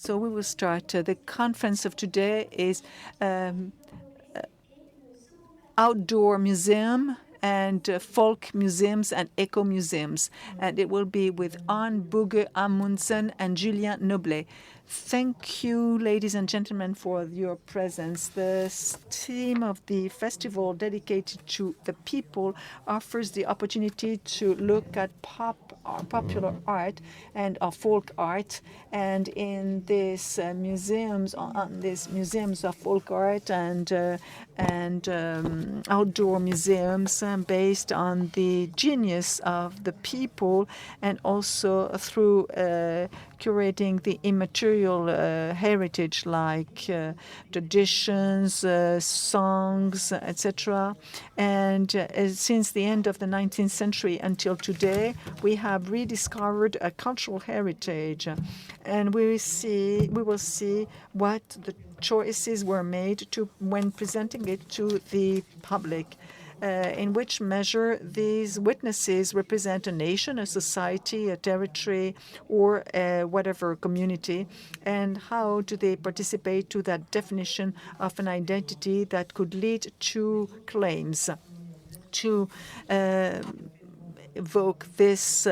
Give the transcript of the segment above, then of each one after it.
So we will start. The conference of today is outdoor museum and folk museums and eco-museums. And it will be with Arne Bugge Amundsen and Julien Noblet. Thank you, ladies and gentlemen, for your presence. The theme of the festival dedicated to the people offers the opportunity to look at popular art and folk art. And in these museums, on these museums of folk art and outdoor museums based on the genius of the people, and also through curating the immaterial heritage like traditions, songs, etc. And since the end of the 19th century until today, we have rediscovered a cultural heritage, and we will see what the choices were made when presenting it to the public. In which measure these witnesses represent a nation, a society, a territory, or whatever community, and how do they participate to that definition of an identity that could lead to claims to evoke this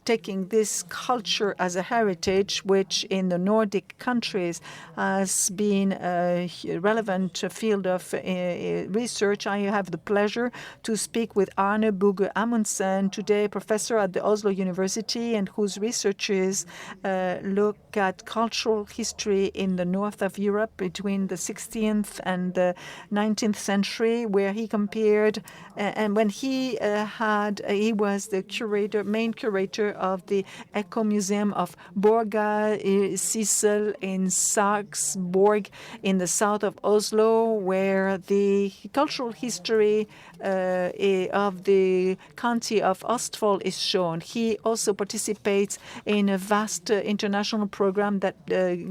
taking this culture as a heritage, which in the Nordic countries has been a relevant field of research. I have the pleasure to speak with Arne Bugge Amundsen, today professor at the Oslo University, and whose researches look at cultural history in the north of Europe between the 16th and the 19th century, where he compared, and when he was the main curator of the Écomusées of Borga Sissel in Sarpsborg in the south of Oslo, where the cultural history of the county of Østfold is shown. He also participates in a vast international program that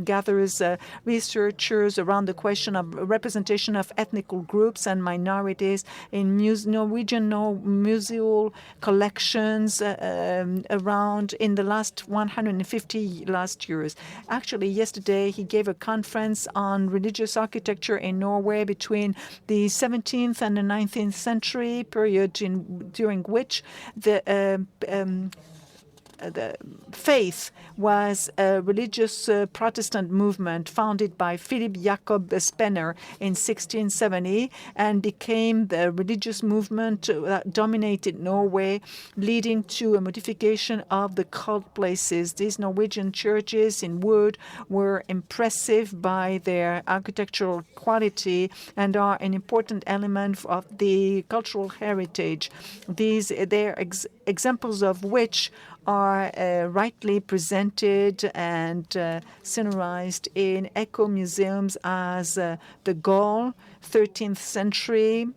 gathers researchers around the question of representation of ethnical groups and minorities in Norwegian museal collections around in the last 150 years. Actually, yesterday he gave a conference on religious architecture in Norway between the 17th and the 19th century period, during which the faith was a religious Protestant movement founded by Philip Jacob Spener in 1670, and became the religious movement that dominated Norway, leading to a modification of the cult places. These Norwegian churches in wood were impressive by their architectural quality and are an important element of the cultural heritage. They're examples of which are rightly presented and scenarized in eco-museums as the Gaul, 13th century,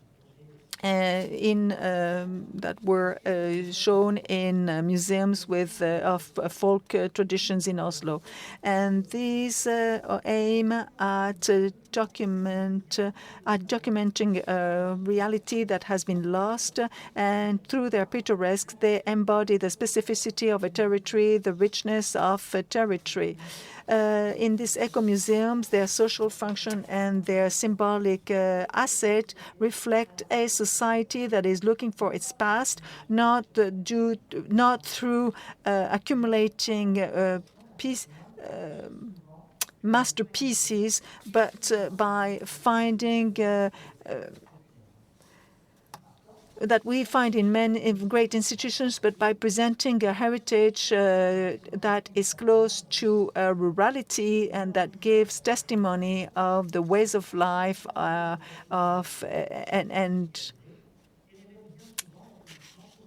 that were shown in museums of folk traditions in Oslo. And these aim at documenting a reality that has been lost, and through their picturesque, they embody the specificity of a territory, the richness of a territory. In these eco-museums, their social function and their symbolic asset reflect a society that is looking for its past, not through accumulating masterpieces, but by finding that we find in many great institutions, but by presenting a heritage that is close to rurality and that gives testimony of the ways of life and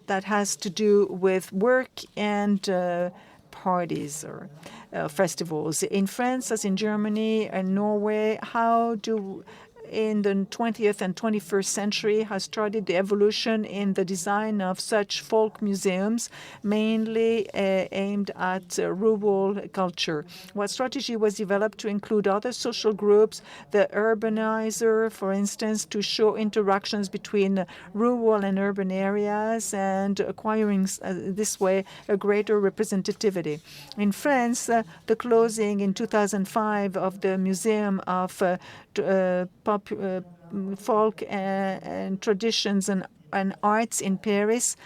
that has to do with work and parties or festivals. In France, as in Germany and Norway, in the 20th and 21st century has started the evolution in the design of such folk museums, mainly aimed at rural culture. What strategy was developed to include other social groups, the urbanizer, for instance, to show interactions between rural and urban areas and acquiring this way a greater representativity. In France, the closing in 2005 of the Museum of Folk and Traditions and Arts in Paris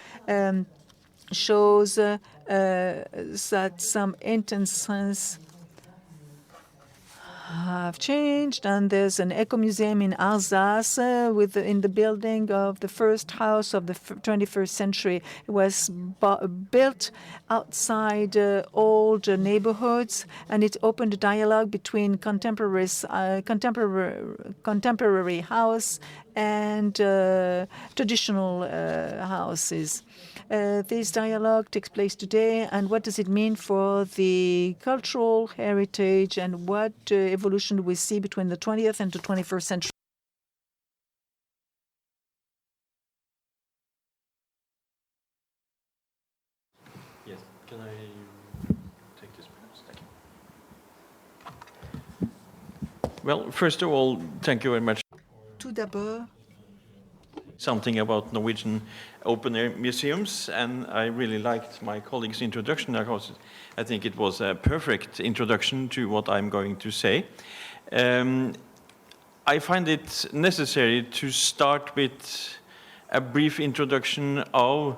shows that some instances have changed, and there's an Écomusées in Alsace in the building of the first house of the 21st century. It was built outside old neighborhoods, and it opened a dialogue between contemporary house and traditional houses. This dialogue takes place today, and what does it mean for the cultural heritage, and what evolution do we see between the 20th and the 21st century? Yes, can I take this perhaps? Thank you. Well, first of all, thank you very much. Tout d'abord, Something about Norwegian open-air museums, and I really liked my colleague's introduction because I think it was a perfect introduction to what I'm going to say. I find it necessary to start with a brief introduction of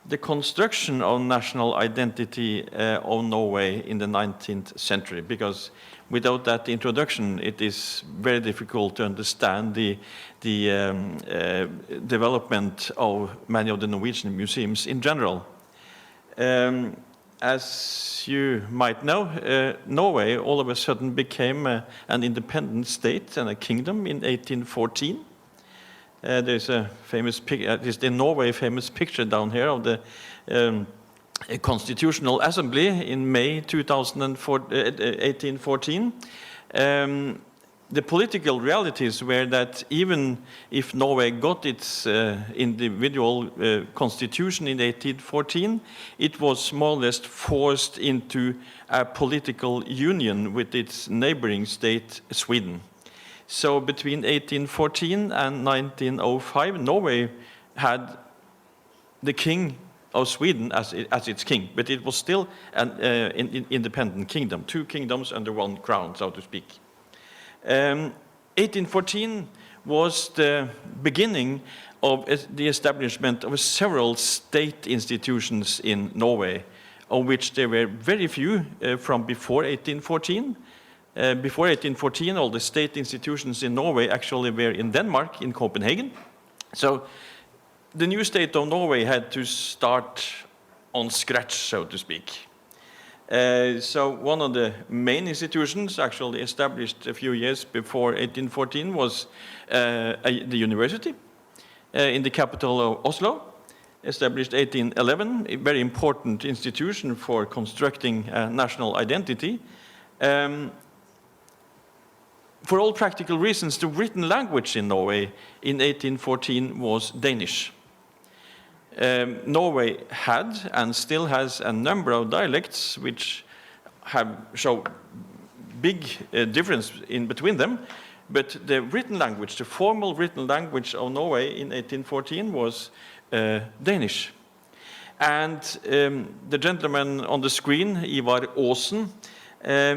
the construction of national identity of Norway in the 19th century, because without that introduction, it is very difficult to understand the development of many of the Norwegian museums in general. As you might know, Norway all of a sudden became an independent state and a kingdom in 1814. There's a famous picture, in Norway, famous picture down here of the Constitutional Assembly in May 1814. The political realities were that even if Norway got its individual constitution in 1814, it was more or less forced into a political union with its neighboring state, Sweden. So between 1814 and 1905, Norway had the king of Sweden as its king, but it was still an independent kingdom, two kingdoms under one crown, so to speak. 1814 was the beginning of the establishment of several state institutions in Norway, of which there were very few from before 1814. Before 1814, all the state institutions in Norway actually were in Denmark, in Copenhagen. So the new state of Norway had to start on scratch, so to speak. So one of the main institutions actually established a few years before 1814 was the university in the capital of Oslo, established 1811, a very important institution for constructing a national identity. For all practical reasons, the written language in Norway in 1814 was Danish. Norway had and still has a number of dialects which show big difference in between them, but the written language, the formal written language of Norway in 1814 was Danish. And the gentleman on the screen, Ivar Aasen,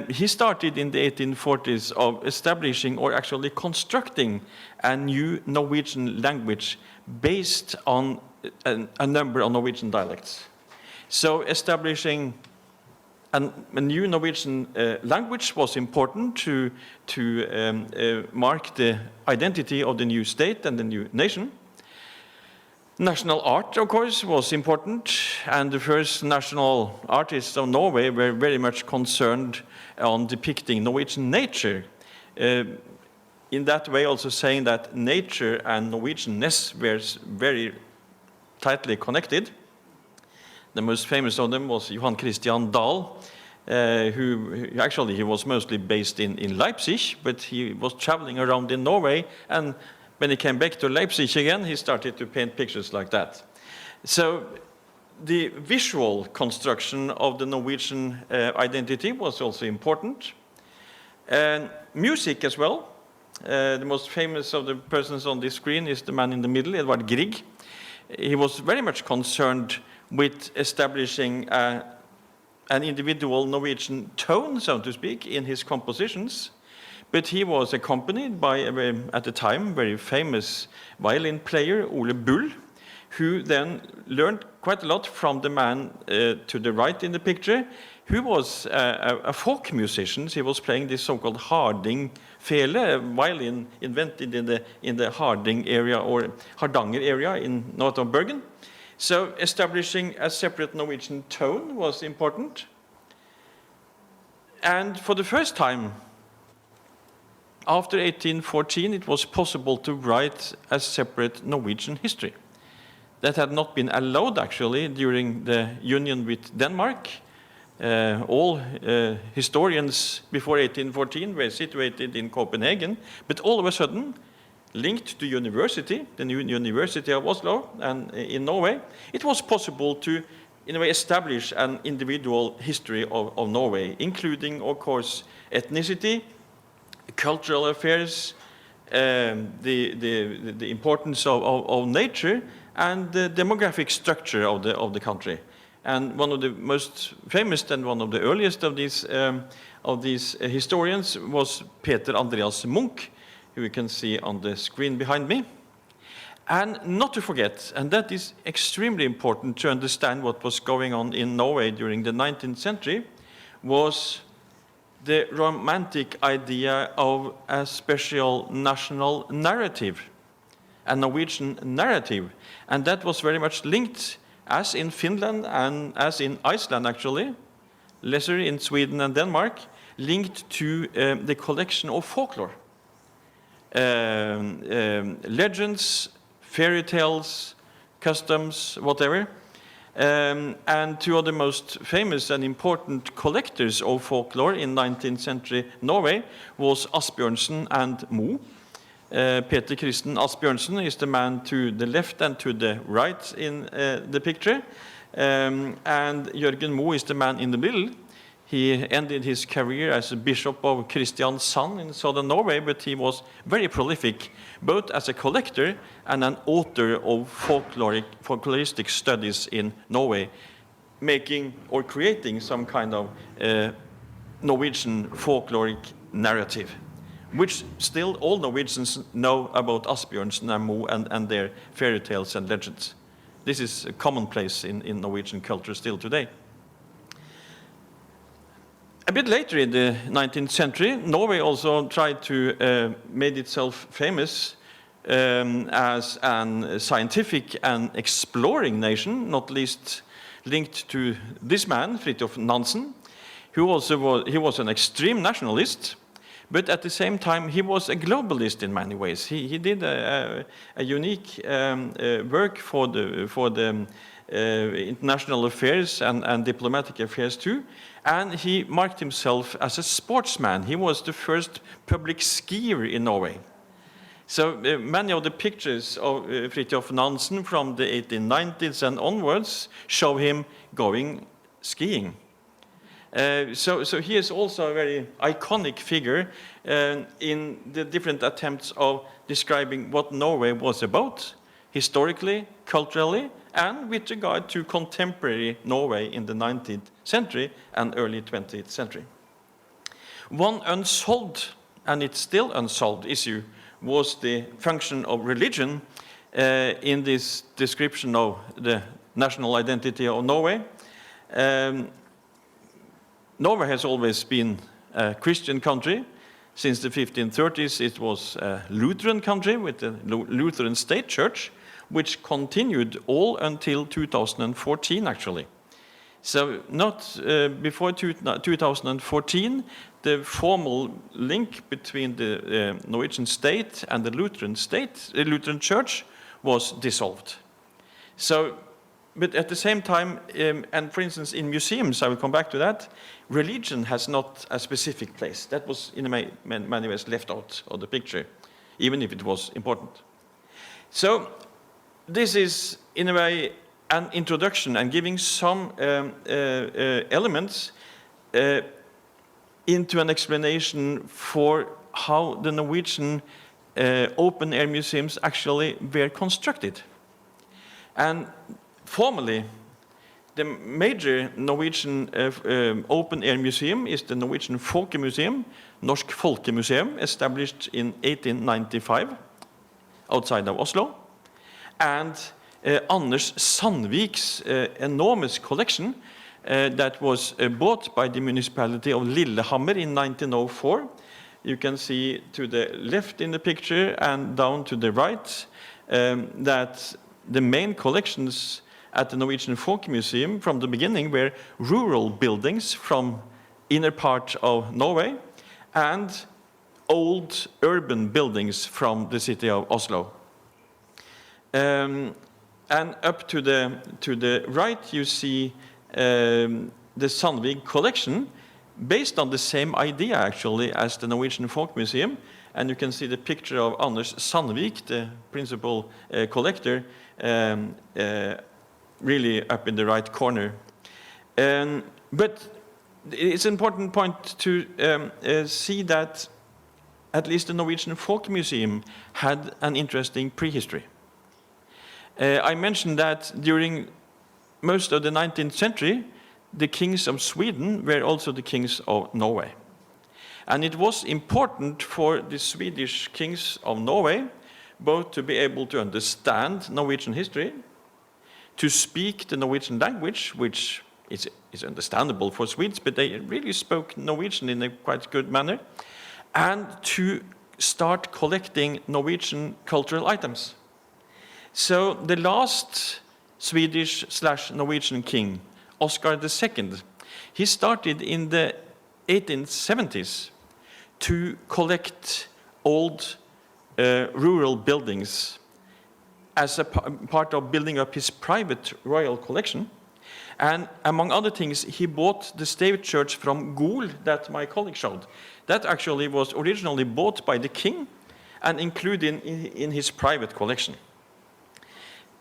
he started in the 1840s of establishing or actually constructing a new Norwegian language based on a number of Norwegian dialects. So establishing a new Norwegian language was important to mark the identity of the new state and the new nation. National art, of course, was important, and the first national artists of Norway were very much concerned on depicting Norwegian nature. In that way, also saying that nature and Norwegianness were very tightly connected. The most famous of them was Johan Christian Dahl, who actually he was mostly based in Leipzig, but he was traveling around in Norway, and when he came back to Leipzig again, he started to paint pictures like that. So the visual construction of the Norwegian identity was also important. And music as well. The most famous of the persons on this screen is the man in the middle, Edvard Grieg. He was very much concerned with establishing an individual Norwegian tone, so to speak, in his compositions. But he was accompanied by, at the time, very famous violin player, Ole Bull, who then learned quite a lot from the man to the right in the picture, who was a folk musician. He was playing this so-called hardingfele, a violin invented in the Harding area, or Hardanger area in north of Bergen. So establishing a separate Norwegian tone was important. And for the first time, after 1814, it was possible to write a separate Norwegian history. That had not been allowed, actually, during the union with Denmark. All historians before 1814 were situated in Copenhagen, but all of a sudden, linked to university, the new University of Oslo and in Norway, it was possible to, in a way, establish an individual history of Norway, including, of course, ethnicity, cultural affairs, the importance of nature, and the demographic structure of the country. And one of the most famous and one of the earliest of these historians was Peter Andreas Munch, who you can see on the screen behind me. And not to forget, and that is extremely important to understand what was going on in Norway during the 19th century, was the romantic idea of a special national narrative, a Norwegian narrative. And that was very much linked, as in Finland and as in Iceland, actually, lesser in Sweden and Denmark, linked to the collection of folklore. Legends, fairy tales, customs, whatever. And two of the most famous and important collectors of folklore in 19th century Norway was Asbjørnsen and Moe. Peter Christen Asbjørnsen is the man to the left and to the right in the picture. And Jørgen Moe is the man in the middle. He ended his career as a bishop of Kristiansand in southern Norway, but he was very prolific, both as a collector and an author of folkloristic studies in Norway, making or creating some kind of Norwegian folkloric narrative, which still all Norwegians know about Asbjørnsen and Moe and their fairy tales and legends. This is a commonplace in Norwegian culture still today. A bit later in the 19th century, Norway also tried to make itself famous as a scientific and exploring nation, not least linked to this man, Fridtjof Nansen, who was an extreme nationalist, but at the same time he was a globalist in many ways. He did a unique work for the international affairs and diplomatic affairs too, and he marked himself as a sportsman. He was the first public skier in Norway. So many of the pictures of Fridtjof Nansen from the 1890s and onwards show him going skiing. So he is also a very iconic figure in the different attempts of describing what Norway was about, historically, culturally, and with regard to contemporary Norway in the 19th century and early 20th century. One unsolved, and it's still unsolved, issue was the function of religion in this description of the national identity of Norway. Norway has always been a Christian country. Since the 1530s, it was a Lutheran country with the Lutheran state church, which continued all until 2014, actually. So not before 2014, the formal link between the Norwegian state and the Lutheran church was dissolved. So but at the same time, and for instance, in museums, I will come back to that, religion has not a specific place. That was, in many ways, left out of the picture, even if it was important. So this is, in a way, an introduction and giving some elements into an explanation for how the Norwegian open-air museums actually were constructed. And formally, the major Norwegian open-air museum is the Norwegian Folkemuseum, Norsk Folkemuseum, established in 1895 outside of Oslo. And Anders Sandvik's enormous collection that was bought by the municipality of Lillehammer in 1904. You can see to the left in the picture and down to the right that the main collections at the Norwegian Folkemuseum from the beginning were rural buildings from inner part of Norway and old urban buildings from the city of Oslo. And up to the right you see the Sandvik collection, based on the same idea actually as the Norwegian Folkemuseum, and you can see the picture of Anders Sandvik, the principal collector, really up in the right corner. But it's an important point to see that at least the Norwegian Folkemuseum had an interesting prehistory. I mentioned that during most of the 19th century, the kings of Sweden were also the kings of Norway. And it was important for the Swedish kings of Norway both to be able to understand Norwegian history, to speak the Norwegian language, which is understandable for Swedes, but they really spoke Norwegian in a quite good manner, and to start collecting Norwegian cultural items. So the last Swedish/Norwegian king, Oscar II, he started in the 1870s to collect old rural buildings as a part of building up his private royal collection. And among other things, he bought the state church from Gol that my colleague showed. That actually was originally bought by the king and included in his private collection.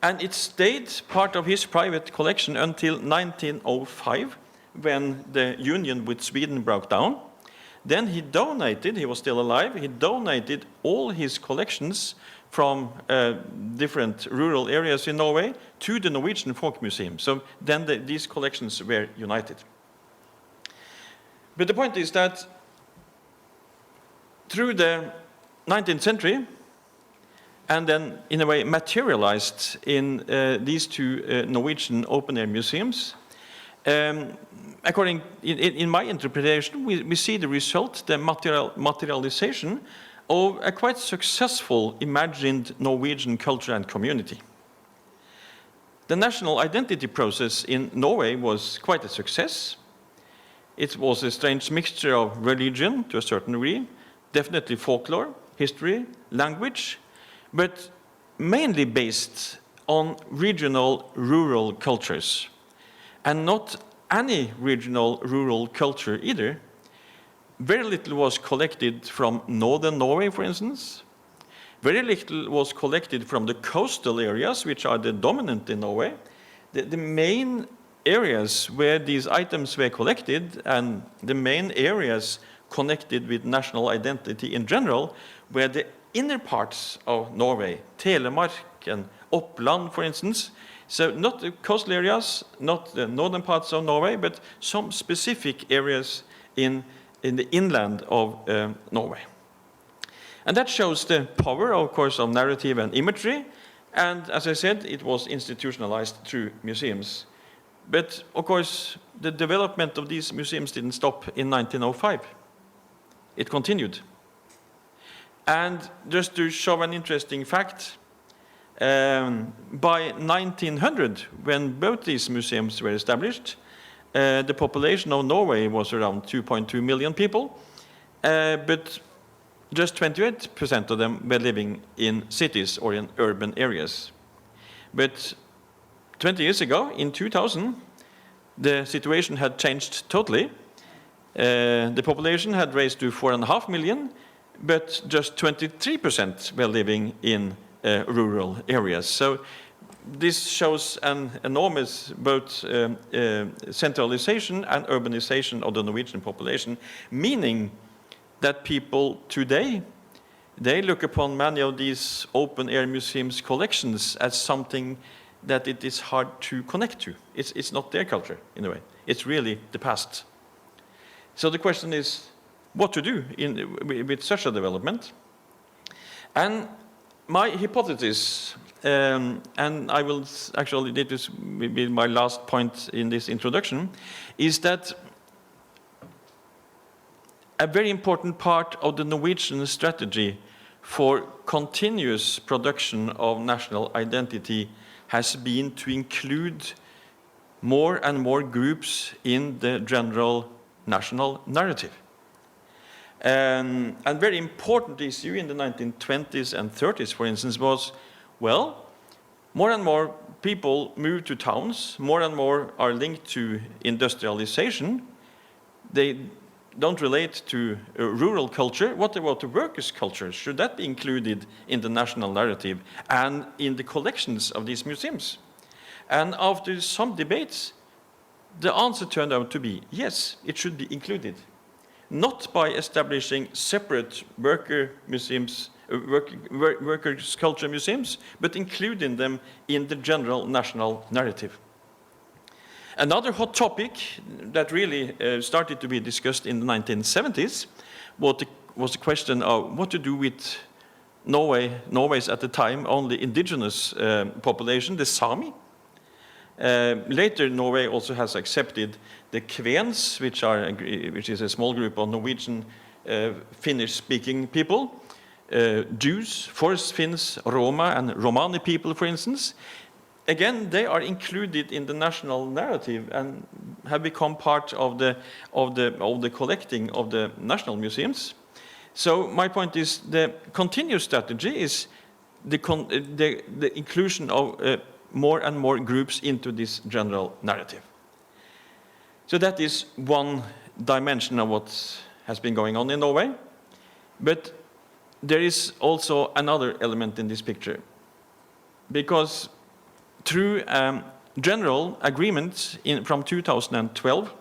And it stayed part of his private collection until 1905, when the union with Sweden broke down. Then he donated, he was still alive, he donated all his collections from different rural areas in Norway to the Norwegian Folkemuseum. So then these collections were united. But the point is that through the 19th century, and then in a way materialized in these two Norwegian open-air museums, according in my interpretation, we see the result, the materialization of a quite successful imagined Norwegian culture and community. The national identity process in Norway was quite a success. It was a strange mixture of religion to a certain degree, definitely folklore, history, language, but mainly based on regional rural cultures. And not any regional rural culture either. Very little was collected from northern Norway, for instance. Very little was collected from the coastal areas, which are the dominant in Norway. The main areas where these items were collected, and the main areas connected with national identity in general, were the inner parts of Norway, Telemark and Oppland, for instance. So not the coastal areas, not the northern parts of Norway, but some specific areas in the inland of Norway. And that shows the power, of course, of narrative and imagery. And as I said, it was institutionalized through museums. But of course, the development of these museums didn't stop in 1905. It continued. And just to show an interesting fact, by 1900, when both these museums were established, the population of Norway was around 2.2 million people, but just 28% of them were living in cities or in urban areas. But 20 years ago, in 2000, the situation had changed totally. The population had raised to 4.5 million, but just 23% were living in rural areas. So this shows an enormous both centralization and urbanization of the Norwegian population, meaning that people today, they look upon many of these open-air museums collections as something that it is hard to connect to. It's not their culture, in a way. It's really the past. So the question is, what to do with such a development? And my hypothesis, and I will actually, this will be my last point in this introduction, is that a very important part of the Norwegian strategy for continuous production of national identity has been to include more and more groups in the general national narrative. And very important issue in the 1920s and 30s, for instance, was, well, more and more people move to towns, more and more are linked to industrialization. They don't relate to rural culture. What about the workers' culture? Should that be included in the national narrative and in the collections of these museums? And after some debates, the answer turned out to be yes, it should be included. Not by establishing separate worker museums, workers' culture museums, but including them in the general national narrative. Another hot topic that really started to be discussed in the 1970s was the question of what to do with Norway's at the time only indigenous population, the Sami. Later, Norway also has accepted the Kvens, which is a small group of Norwegian Finnish-speaking people, Jews, Forest Finns, Roma, and Romani people, for instance. Again, they are included in the national narrative and have become part of the collecting of the national museums. So my point is the continuous strategy is the inclusion of more and more groups into this general narrative. So that is one dimension of what has been going on in Norway. But there is also another element in this picture. Because through general agreement from 2012,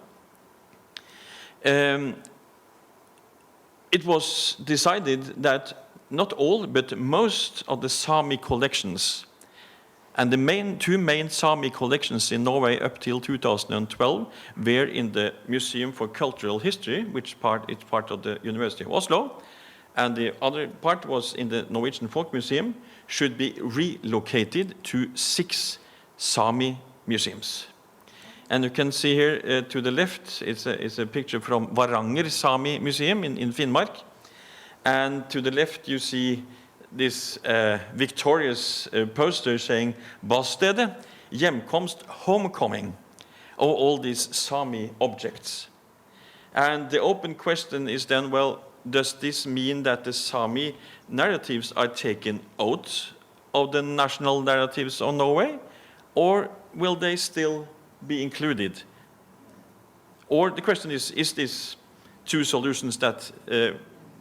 it was decided that not all, but most of the Sami collections, and the two main Sami collections in Norway up till 2012 were in the Museum for Cultural History, which is part of the University of Oslo, and the other part was in the Norwegian Folkemuseum, should be relocated to 6 Sami museums. And you can see here to the left, it's a picture from Varanger Sami Museum in Finnmark. And to the left you see this victorious poster saying Badstedet, hjemkomst, homecoming, of all these Sami objects. And the open question is then, well, does this mean that the Sami narratives are taken out of the national narratives of Norway, or will they still be included? Or the question is this two solutions that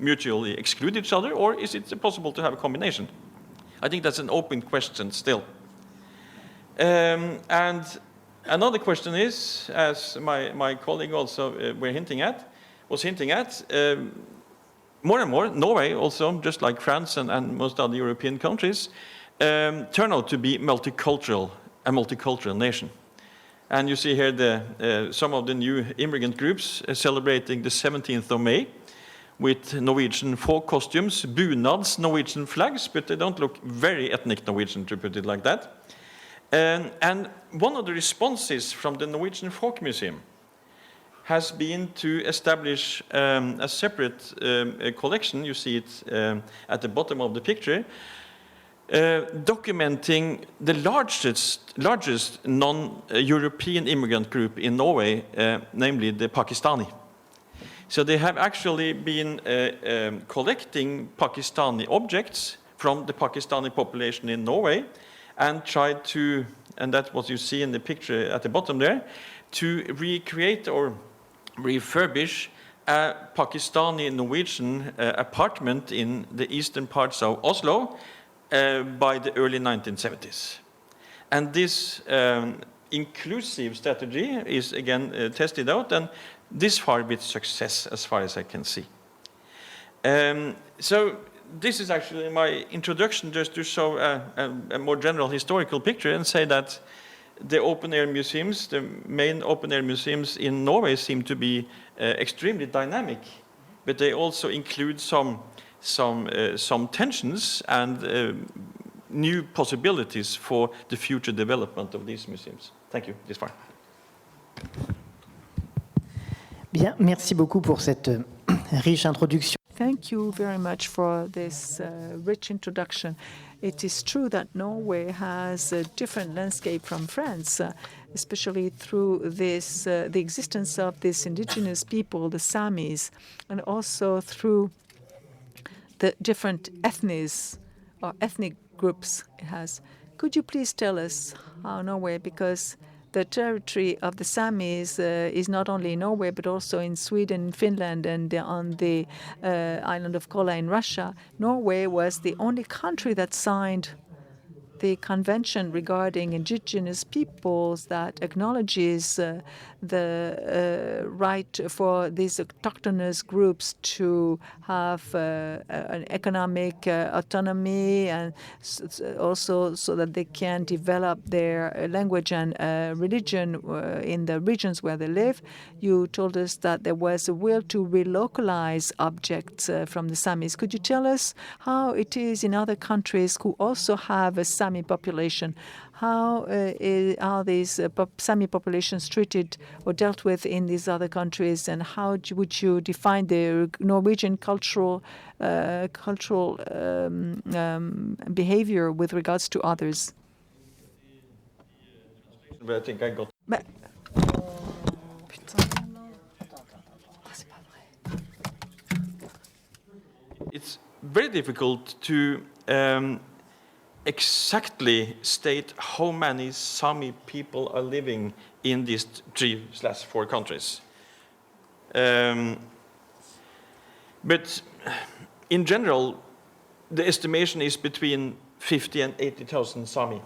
mutually exclude each other, or is it possible to have a combination? I think that's an open question still. And another question is, as my colleague also was hinting at, more and more, Norway also, just like France and most other European countries, turn out to be a multicultural nation. And you see here some of the new immigrant groups celebrating the 17th of May with Norwegian folk costumes, bunads, Norwegian flags, but they don't look very ethnic Norwegian, to put it like that. And one of the responses from the Norwegian Folkemuseum has been to establish a separate collection, you see it at the bottom of the picture, documenting the largest non-European immigrant group in Norway, namely the Pakistani. So they have actually been collecting Pakistani objects from the Pakistani population in Norway and tried to and that's what you see in the picture at the bottom there, to recreate or refurbish a Pakistani-Norwegian apartment in the eastern parts of Oslo by the early 1970s. And this inclusive strategy is again tested out, and this far with success as far as I can see. So this is actually my introduction, just to show a more general historical picture and say that the open-air museums, the main open-air museums in Norway, seem to be extremely dynamic, but they also include some tensions and new possibilities for the future development of these museums. Thank you. This far. Bien, merci beaucoup pour cette riche introduction. Thank you very much for this rich introduction. It is true that Norway has a different landscape from France, especially through this, the existence of this indigenous people, the Samis, and also through the different ethnies or ethnic groups it has. Could you please tell us how Norway, because the territory of the Samis is not only in Norway, but also in Sweden, Finland, and on the island of Kola in Russia. Norway was the only country that signed the convention regarding indigenous peoples that acknowledges the right for these autochthonous groups to have an economic autonomy, and also so that they can develop their language and religion in the regions where they live. You told us that there was a will to relocalize objects from the Samis. Could you tell us how it is in other countries who also have a Sami population? How are these Sami populations treated or dealt with in these other countries, and how would you define the Norwegian cultural behavior with regards to others? But I think I got. It's very difficult to exactly state how many Sami people are living in these 3/4 countries. But in general, the estimation is between 50 and 80,000 Sami,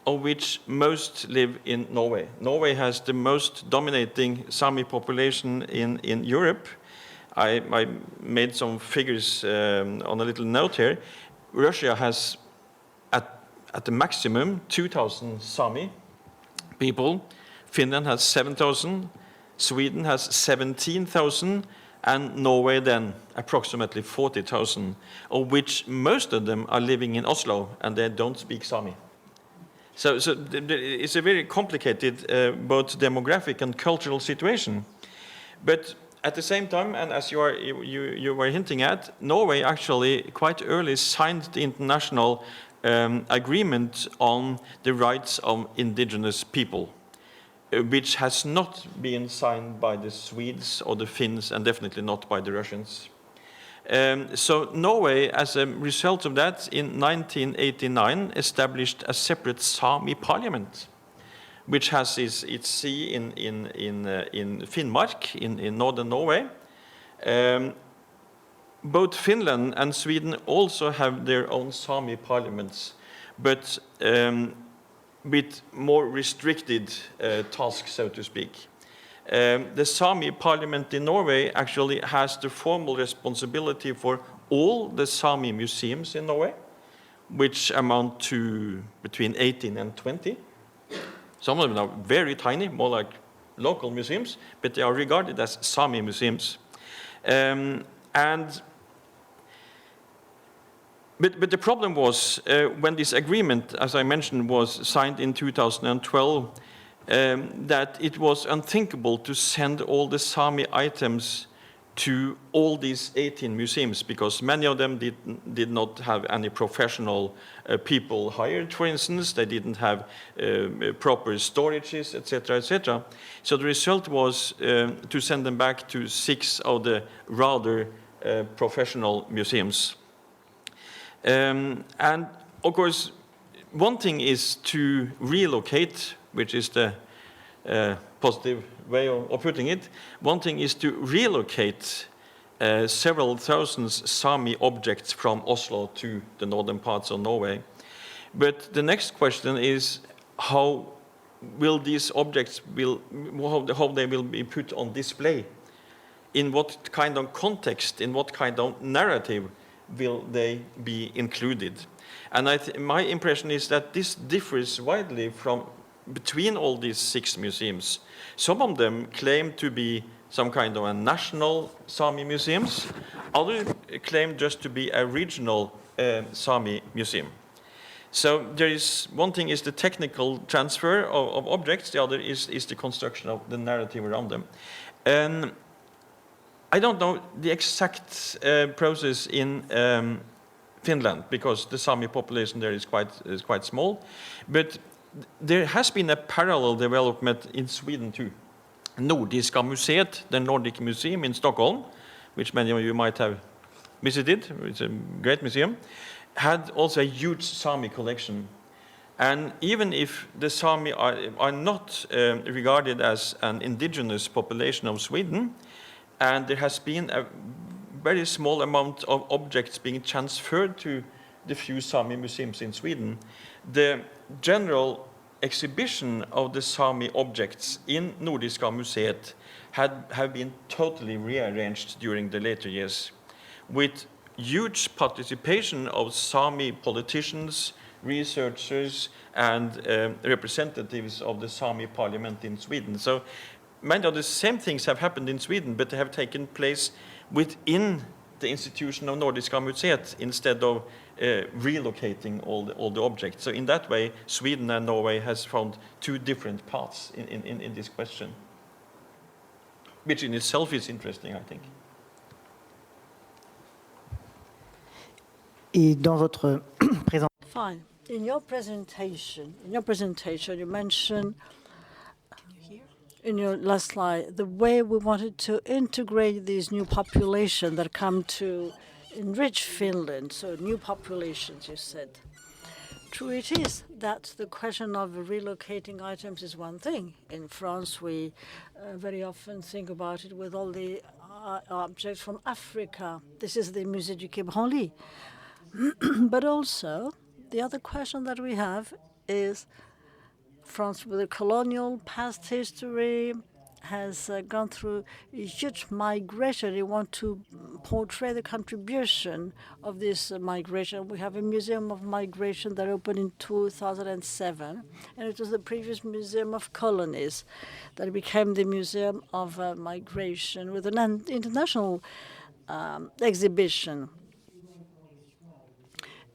of which most live in Norway. Norway has the most dominating Sami population in Europe. I made some figures on a little note here. Russia has at the maximum 2,000 Sami people. Finland has 7,000. Sweden has 17,000. And Norway then approximately 40,000, of which most of them are living in Oslo, and they don't speak Sami. So it's a very complicated both demographic and cultural situation. But at the same time, and as you were hinting at, Norway actually quite early signed the international agreement on the rights of indigenous people, which has not been signed by the Swedes or the Finns, and definitely not by the Russians. So Norway, as a result of that, in 1989 established a separate Sami parliament, which has its seat in Finnmark, in northern Norway. Both Finland and Sweden also have their own Sami parliaments, but with more restricted tasks, so to speak. The Sami parliament in Norway actually has the formal responsibility for all the Sami museums in Norway, which amount to between 18 and 20. Some of them are very tiny, more like local museums, but they are regarded as Sami museums. But the problem was when this agreement, as I mentioned, was signed in 2012, that it was unthinkable to send all the Sami items to all these 18 museums, because many of them did not have any professional people hired, for instance. They didn't have proper storages, etc., etc. So the result was to send them back to 6 of the rather professional museums. And of course, one thing is to relocate, which is the positive way of putting it. One thing is to relocate several thousand Sami objects from Oslo to the northern parts of Norway. But the next question is how will these objects how they will be put on display? In what kind of context, in what kind of narrative will they be included? And my impression is that this differs widely between all these 6 museums. Some of them claim to be some kind of a national Sami museums. Others claim just to be a regional Sami museum. So there is one thing is the technical transfer of objects. The other is the construction of the narrative around them. And I don't know the exact process in Finland, because the Sami population there is quite small, but there has been a parallel development in Sweden too. Nordiska Museet, the Nordic Museum in Stockholm, which many of you might have visited, it's a great museum, had also a huge Sami collection. And even if the Sami are not regarded as an indigenous population of Sweden, and there has been a very small amount of objects being transferred to the few Sami museums in Sweden, the general exhibition of the Sami objects in Nordiska Museet have been totally rearranged during the later years, with huge participation of Sami politicians, researchers, and representatives of the Sami parliament in Sweden. So many of the same things have happened in Sweden, but they have taken place within the institution of Nordiska Museet instead of relocating all the objects. So in that way, Sweden and Norway has found 2 different paths in this question, which in itself is interesting, I think. Et dans votre présentation, Fine. In your presentation, you mentioned in your last slide the way we wanted to integrate these new populations that come to enrich Finland. So new populations, you said. True it is that the question of relocating items is one thing. In France, we very often think about it with all the objects from Africa. This is the Musée du Quai Branly. But also, the other question that we have is France, with a colonial past history, has gone through a huge migration. They want to portray the contribution of this migration. We have a museum of migration that opened in 2007, and it was the previous museum of colonies that became the museum of migration with an international exhibition.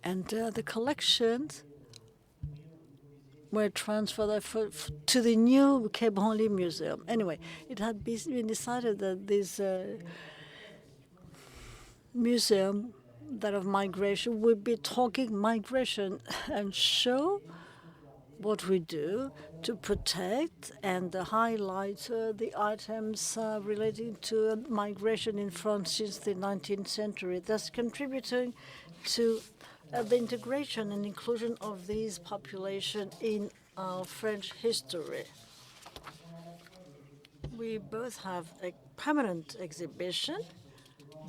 And the collections were transferred to the new Quai Branly Museum. Anyway, it had been decided that this museum, that of migration, would be talking migration and show what we do to protect and highlight the items relating to migration in France since the 19th century, thus contributing to the integration and inclusion of these populations in our French history. We both have a permanent exhibition,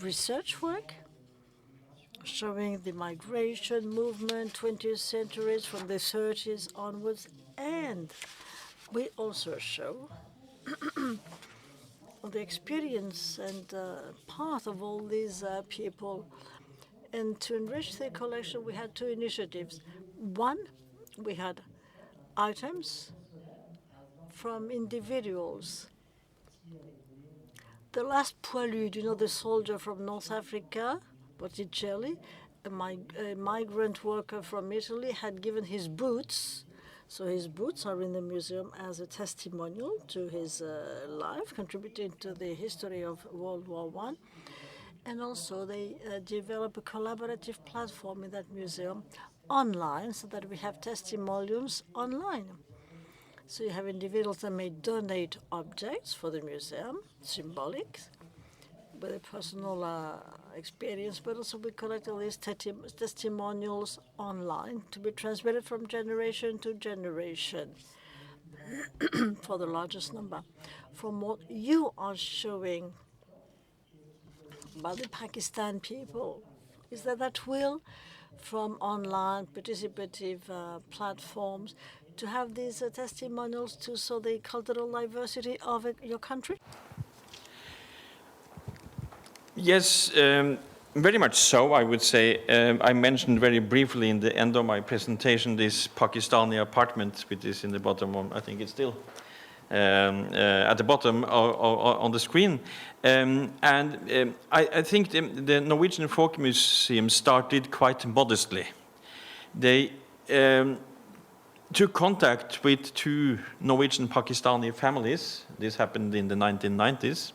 research work, showing the migration movement, 20th centuries from the 30s onwards, and we also show the experience and path of all these people. And to enrich the collection, we had 2 initiatives. One, we had items from individuals. The last poilu, the soldier from North Africa, Botticelli, a migrant worker from Italy, had given his boots. So his boots are in the museum as a testimonial to his life, contributing to the history of World War I. And also they develop a collaborative platform in that museum online, so that we have testimonials online. So you have individuals that may donate objects for the museum, symbolic, with a personal experience, but also we collect all these testimonials online to be transmitted from generation to generation for the largest number. From what you are showing about the Pakistan people, is there that will from online participative platforms to have these testimonials to show the cultural diversity of your country? Yes, very much so, I would say. I mentioned very briefly in the end of my presentation this Pakistani apartment, which is in the bottom of, I think it's still at the bottom on the screen. I think the Norwegian Folkemuseum started quite modestly. They took contact with two Norwegian Pakistani families. This happened in the 1990s.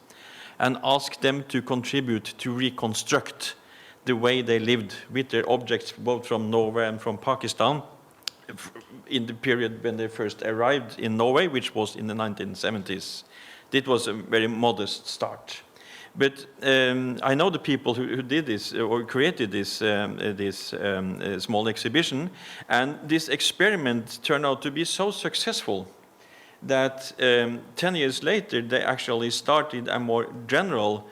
And asked them to contribute to reconstruct the way they lived with their objects, both from Norway and from Pakistan, in the period when they first arrived in Norway, which was in the 1970s. It was a very modest start. But I know the people who did this or created this small exhibition, and this experiment turned out to be so successful that 10 years later, they actually started a more general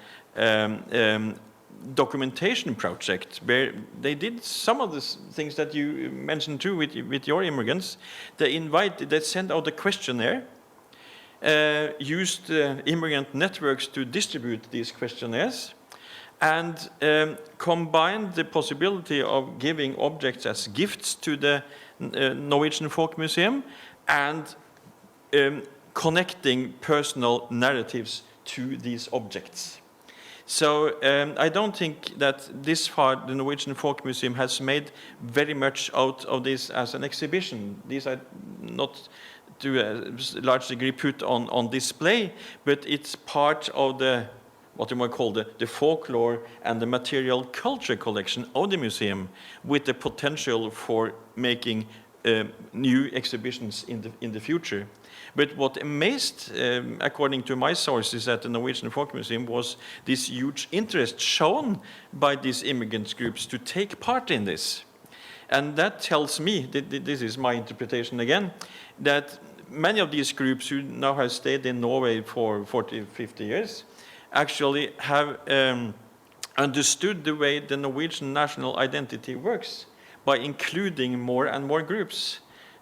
documentation project where they did some of the things that you mentioned too with your immigrants. They sent out a questionnaire, used immigrant networks to distribute these questionnaires, and combined the possibility of giving objects as gifts to the Norwegian Folkemuseum and connecting personal narratives to these objects. So I don't think that this far the Norwegian Folkemuseum has made very much out of this as an exhibition. These are not to a large degree put on display, but it's part of the, what you might call the folklore and the material culture collection of the museum, with the potential for making new exhibitions in the future. But what amazed, according to my sources at the Norwegian Folkemuseum, was this huge interest shown by these immigrant groups to take part in this. And that tells me, this is my interpretation again, that many of these groups who now have stayed in Norway for 40, 50 years actually have understood the way the Norwegian national identity works by including more and more groups.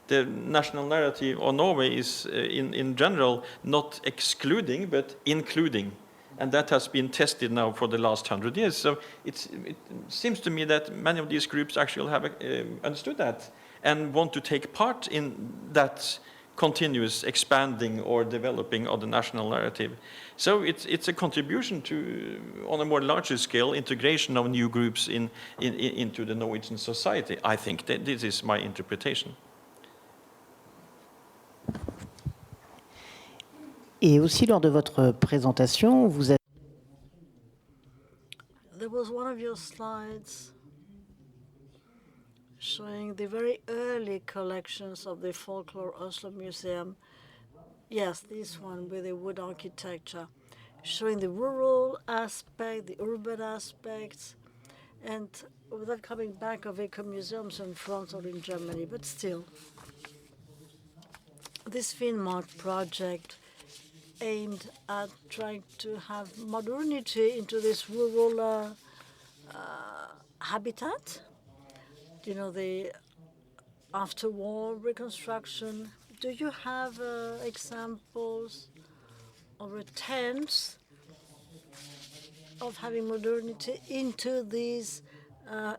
The national narrative of Norway is, in general, not excluding, but including. And that has been tested now for the last 100 years. So it seems to me that many of these groups actually have understood that and want to take part in that continuous expanding or developing of the national narrative. So it's a contribution to, on a more larger scale, integration of new groups into the Norwegian society. I think that this is my interpretation. Et aussi, lors de votre présentation, vous avez... There was one of your slides showing the very early collections of the Folklore Oslo Museum. Yes, this one with the wood architecture, showing the rural aspect, the urban aspects, and without coming back of Écomusées in France or in Germany, but still. This Finnmark project aimed at trying to have modernity into this rural habitat. You know, the after-war reconstruction. Do you have examples or attempts of having modernity into these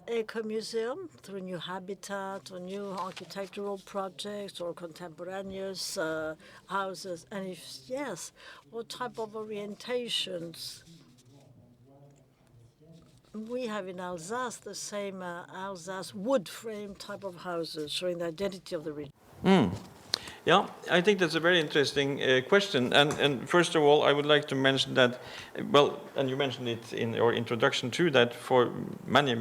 Écomusées through new habitat or new architectural projects or contemporaneous houses? And if yes, what type of orientations? We have in Alsace the same Alsace wood frame type of houses showing the identity of the region. Yeah, I think that's a very interesting question. And first of all, I would like to mention that, well, and you mentioned it in your introduction too, that for many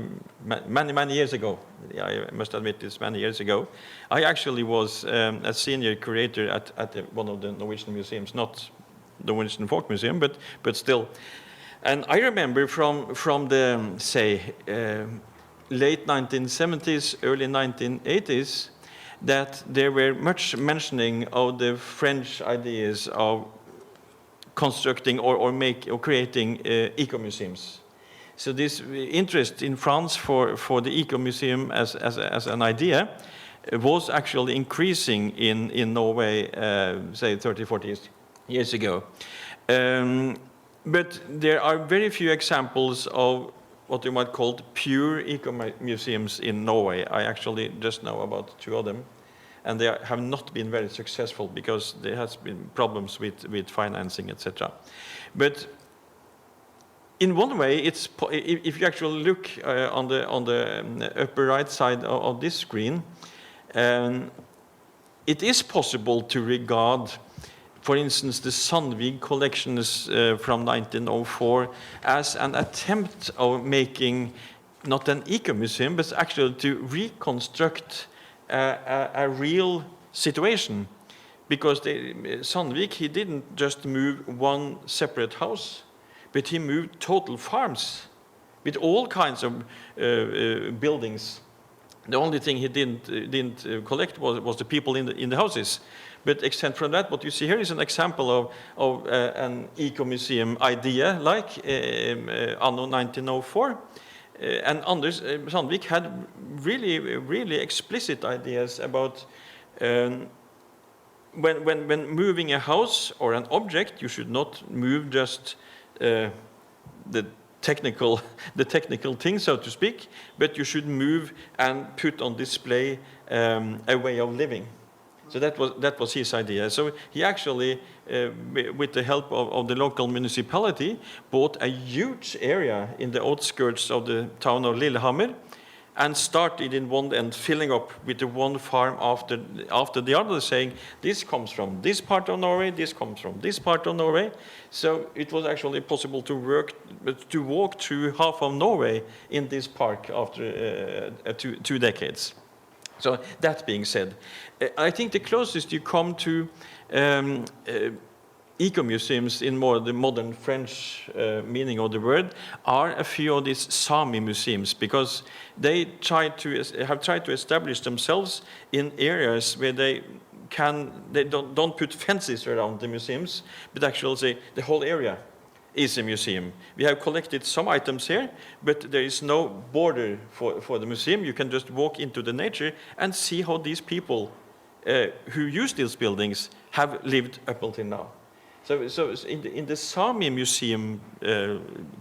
years ago, I must admit it's many years ago, I actually was a senior curator at one of the Norwegian museums, not the Norwegian Folkemuseum, but still. And I remember from the, say, late 1970s, early 1980s, that there were much mentioning of the French ideas of constructing or creating eco-museums. So this interest in France for the eco-museum as an idea was actually increasing in Norway, say 30, 40 years ago. But there are very few examples of what you might call pure eco-museums in Norway. I actually just know about 2 of them, and they have not been very successful because there has been problems with financing, etc. But in one way, it's if you actually look on the upper right side of this screen, it is possible to regard, for instance, the Sandvig collections from 1904 as an attempt of making not an eco-museum, but actually to reconstruct a real situation. Because Sandvig, he didn't just move one separate house, but he moved total farms with all kinds of buildings. The only thing he didn't collect was the people in the houses. But except from that, what you see here is an example of an eco-museum idea, like anno 1904. And Anders Sandvik had really explicit ideas about when moving a house or an object, you should not move just the technical thing, so to speak, but you should move and put on display a way of living. So that was his idea. So he actually, with the help of the local municipality, bought a huge area in the outskirts of the town of Lillehammer, and started in one end, filling up with the one farm after the other, saying, this comes from this part of Norway, this comes from this part of Norway. So it was actually possible to walk through half of Norway in this park after 2 decades. So that being said, I think the closest you come to eco-museums in more the modern French meaning of the word are a few of these Sami museums, because they have tried to establish themselves in areas where they don't put fences around the museums, but actually say the whole area is a museum. We have collected some items here, but there is no border for the museum. You can just walk into the nature and see how these people who use these buildings have lived up until now. So in the Sami museum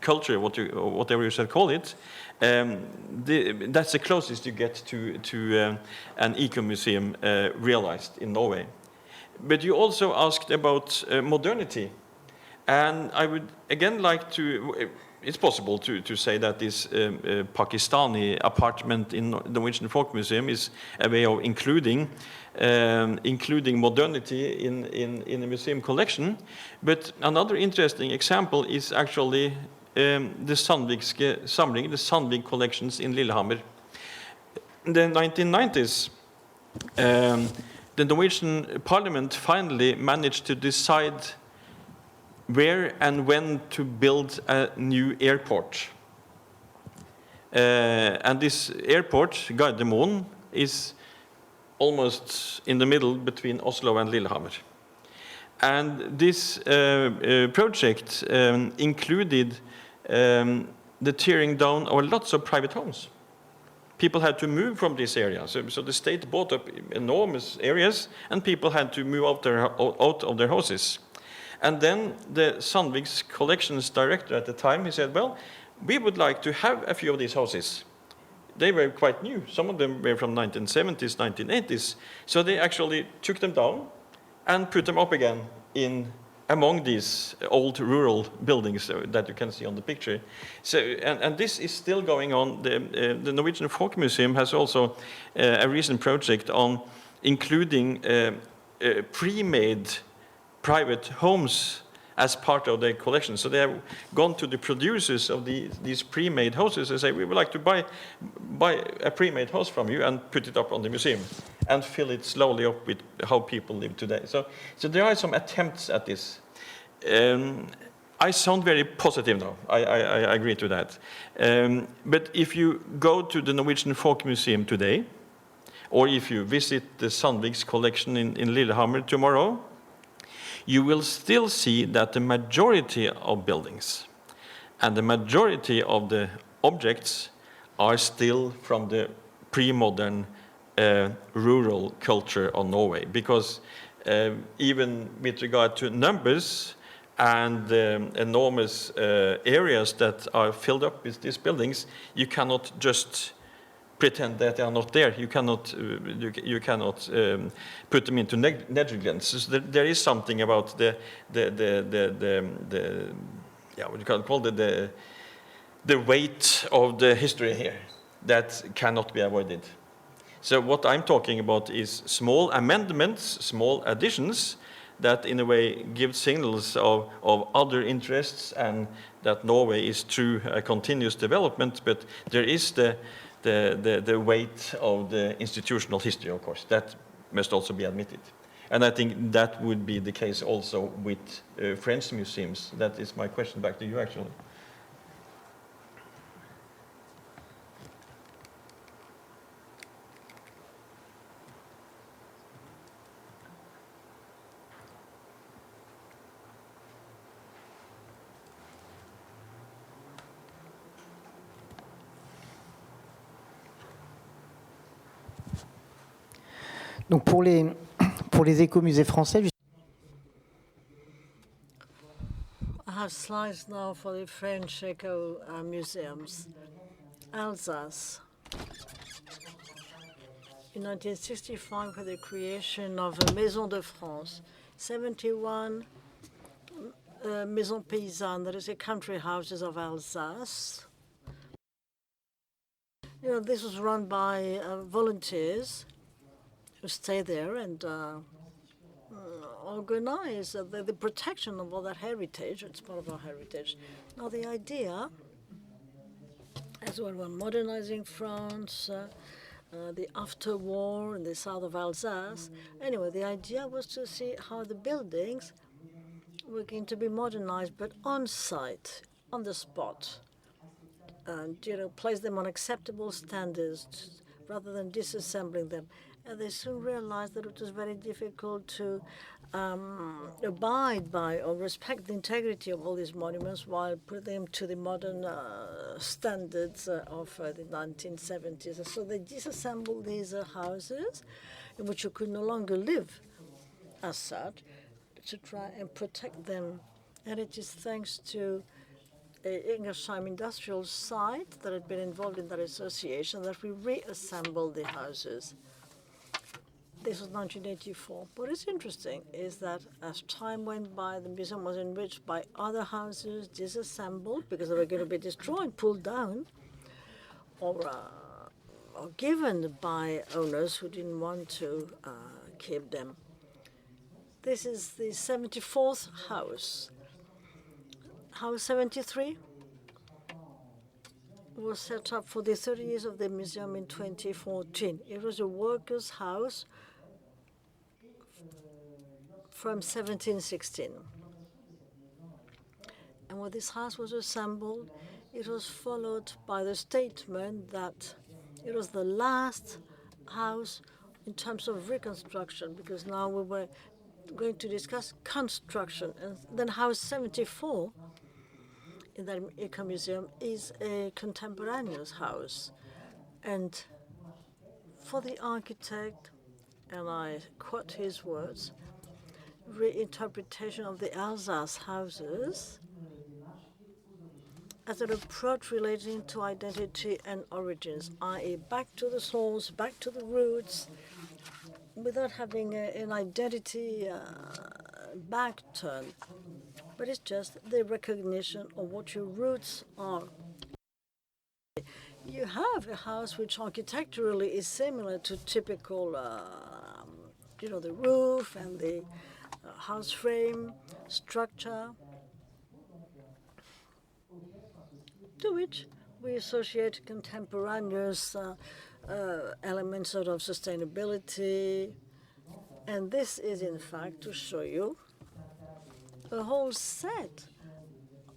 culture, whatever you should call it, that's the closest you get to an eco-museum realized in Norway. But you also asked about modernity. And I would again like to, it's possible to say that this Pakistani apartment in the Norwegian Folkemuseum is a way of including modernity in the museum collection. But another interesting example is actually the Sandvikske samling, the Sandvik collections in Lillehammer. In the 1990s, the Norwegian Parliament finally managed to decide where and when to build a new airport. And this airport, Gardermoen, is almost in the middle between Oslo and Lillehammer. And this project included the tearing down of lots of private homes. People had to move from this area. So the state bought up enormous areas, and people had to move out of their houses. And then the Sandvik's collections director at the time, he said, well, we would like to have a few of these houses. They were quite new. Some of them were from 1970s, 1980s. So they actually took them down and put them up again among these old rural buildings that you can see on the picture. So, and this is still going on. The Norwegian Folkemuseum has also a recent project on including pre-made private homes as part of their collection. So they have gone to the producers of these pre-made houses and say, we would like to buy a pre-made house from you and put it up on the museum and fill it slowly up with how people live today. So there are some attempts at this. I I sound very positive now. I agree to that. But if you go to the Norwegian Folkemuseum today, or if you visit the Sandvik's collection in Lillehammer tomorrow, you will still see that the majority of buildings and the majority of the objects are still from the pre-modern rural culture of Norway. Because even with regard to numbers and enormous areas that are filled up with these buildings, you cannot just pretend that they are not there. You cannot put them into negligence. So there is something about the what you can call the weight of the history here that cannot be avoided. So what I'm talking about is small amendments, small additions that in a way give signals of other interests and that Norway is through a continuous development, but there is the weight of the institutional history, of course. That must also be admitted. And I think that would be the case also with French museums. That is my question back to you, actually. Donc pour les écomusées français, I have slides now for the French eco-museums. Alsace. In 1965, with the creation of a Maison de France, 71 Maisons Paysannes, that is the country houses of Alsace. You know, this was run by volunteers who stay there and organize the protection of all that heritage. It's part of our heritage. Now, the idea, as well, we're modernizing France, the after-war in the south of Alsace. Anyway, the idea was to see how the buildings were going to be modernized, but on site, on the spot, and place them on acceptable standards rather than disassembling them. And they soon realized that it was very difficult to abide by or respect the integrity of all these monuments while putting them to the modern standards of the 1970s. And so they disassembled these houses in which you could no longer live as such to try and protect them. And it is thanks to Ingersheim industrial site that had been involved in that association that we reassembled the houses. This was 1984. What is interesting is that as time went by, the museum was enriched by other houses, disassembled because they were going to be destroyed, pulled down, or given by owners who didn't want to keep them. This is the 74th house. House 73 was set up for the 30 years of the museum in 2014. It was a workers' house from 1716. And when this house was assembled, it was followed by the statement that it was the last house in terms of reconstruction, because now we were going to discuss construction. And then house 74 in that Écomusées is a contemporaneous house. And for the architect, and I quote his words, reinterpretation of the Alsace houses as an approach relating to identity and origins, i.e. back to the source, back to the roots, without having an identity back turn. But it's just the recognition of what your roots are. You have a house which architecturally is similar to typical, the roof and the house frame structure, to which we associate contemporaneous elements of sustainability. And this is, in fact, to show you a whole set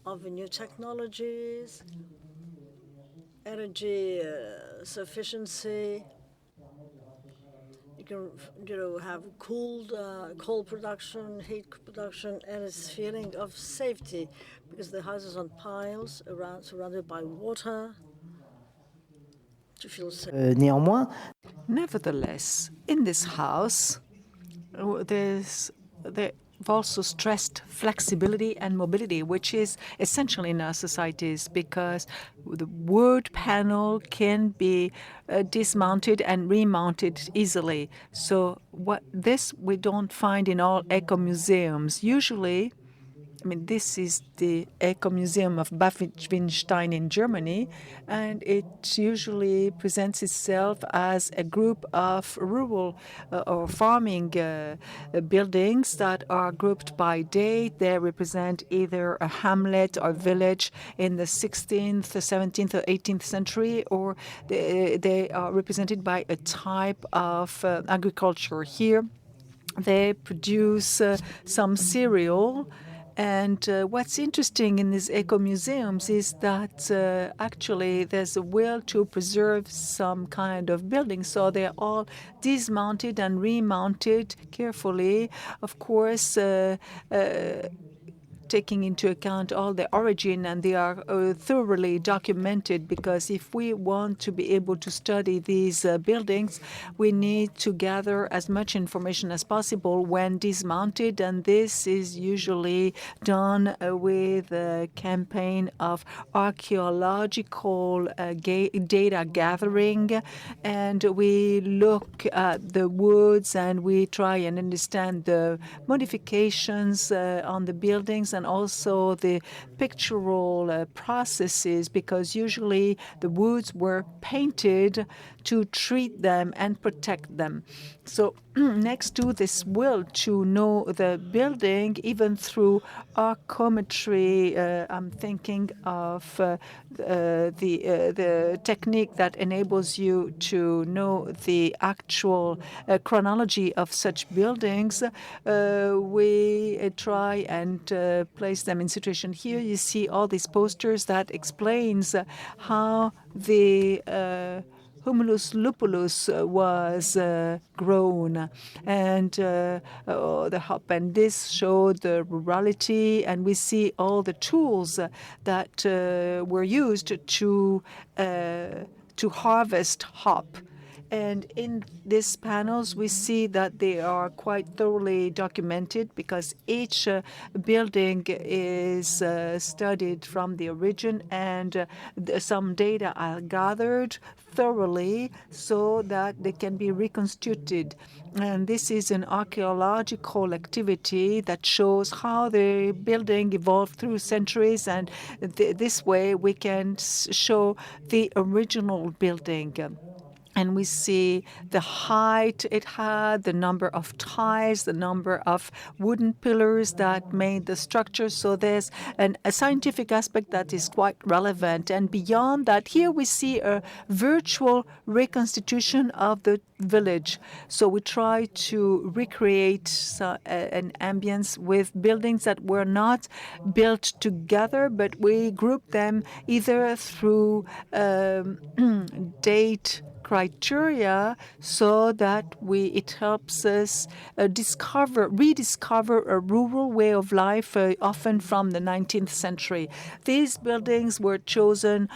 of new technologies, energy sufficiency. You can have coal production, heat production, and its feeling of safety because the house is on piles surrounded by water to feel safe. Néanmoins, Nevertheless, in this house, they've also stressed flexibility and mobility, which is essential in our societies because the wood panel can be dismounted and remounted easily. So this we don't find in all eco-museums. Usually, I mean, this is the Écomusées of Bad Wittgenstein in Germany, and it usually presents itself as a group of rural or farming buildings that are grouped by date. They represent either a hamlet or village in the 16th, 17th, or 18th century, or they are represented by a type of agriculture. Here, they produce some cereal. And what's interesting in these eco-museums is that actually there's a will to preserve some kind of building. So they're all dismounted and remounted carefully. Of course, taking into account all the origin, and they are thoroughly documented because if we want to be able to study these buildings, we need to gather as much information as possible when dismounted, and this is usually done with a campaign of archaeological data gathering, and we look at the woods and we try and understand the modifications on the buildings and also the pictorial processes, because usually the woods were painted to treat them and protect them. So next to this will to know the building, even through archimetry, I'm thinking of the technique that enables you to know the actual chronology of such buildings. We try and place them in situation. Here you see all these posters that explains how the Humulus lupulus was grown, and the hop, and this showed the rurality, and we see all the tools that were used to harvest hop. And in these panels, we see that they are quite thoroughly documented because each building is studied from the origin, and some data are gathered thoroughly so that they can be reconstituted. And this is an archaeological activity that shows how the building evolved through centuries, and this way we can show the original building. And we see the height it had, the number of tiles, the number of wooden pillars that made the structure. So there's a scientific aspect that is quite relevant. And beyond that, here we see a virtual reconstitution of the village. So we try to recreate an ambience with buildings that were not built together, but we group them either through date criteria, so that it helps us rediscover a rural way of life, often from the 19th century. These buildings were chosen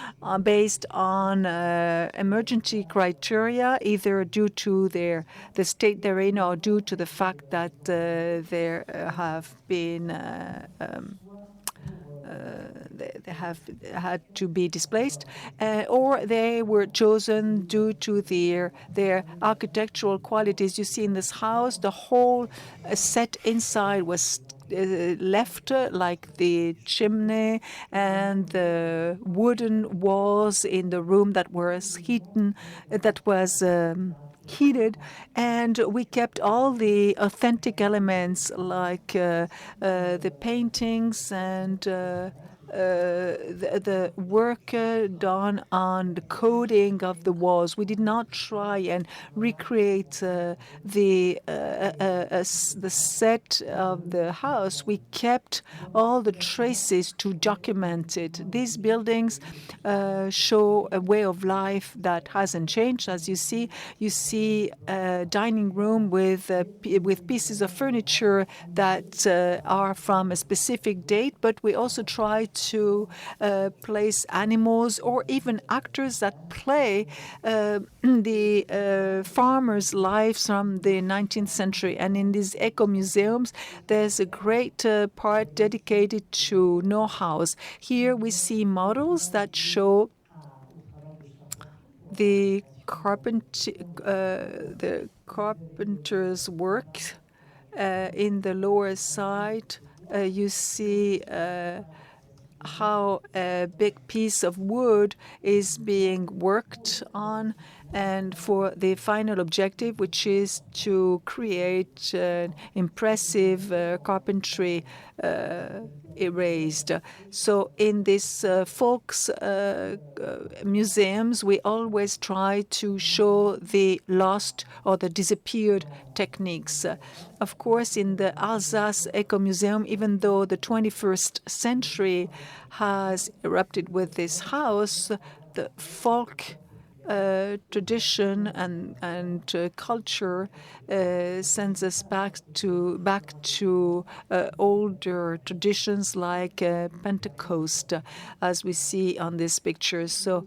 based on emergency criteria, either due to the state they're in or due to the fact that there have been they have had to be displaced, or they were chosen due to their architectural qualities. You see in this house, the whole set inside was left, like the chimney and the wooden walls in the room that was heated, and we kept all the authentic elements like the paintings and the work done on the coding of the walls. We did not try and recreate the set of the house. We kept all the traces to document it. These buildings show a way of life that hasn't changed. As you see a dining room with pieces of furniture that are from a specific date, but we also try to place animals or even actors that play the farmers' lives from the 19th century. And in these eco-museums, there's a great part dedicated to know-hows. Here we see models that show the carpenter's work. In the lower side, you see how a big piece of wood is being worked on, and for the final objective, which is to create impressive carpentry erased. So in these folks museums, we always try to show the lost or the disappeared techniques. Of course, in the Alsace Ecomuseum, even though the 21st century has erupted with this house, the folk tradition and culture sends us back to older traditions like Pentecost, as we see on this picture. So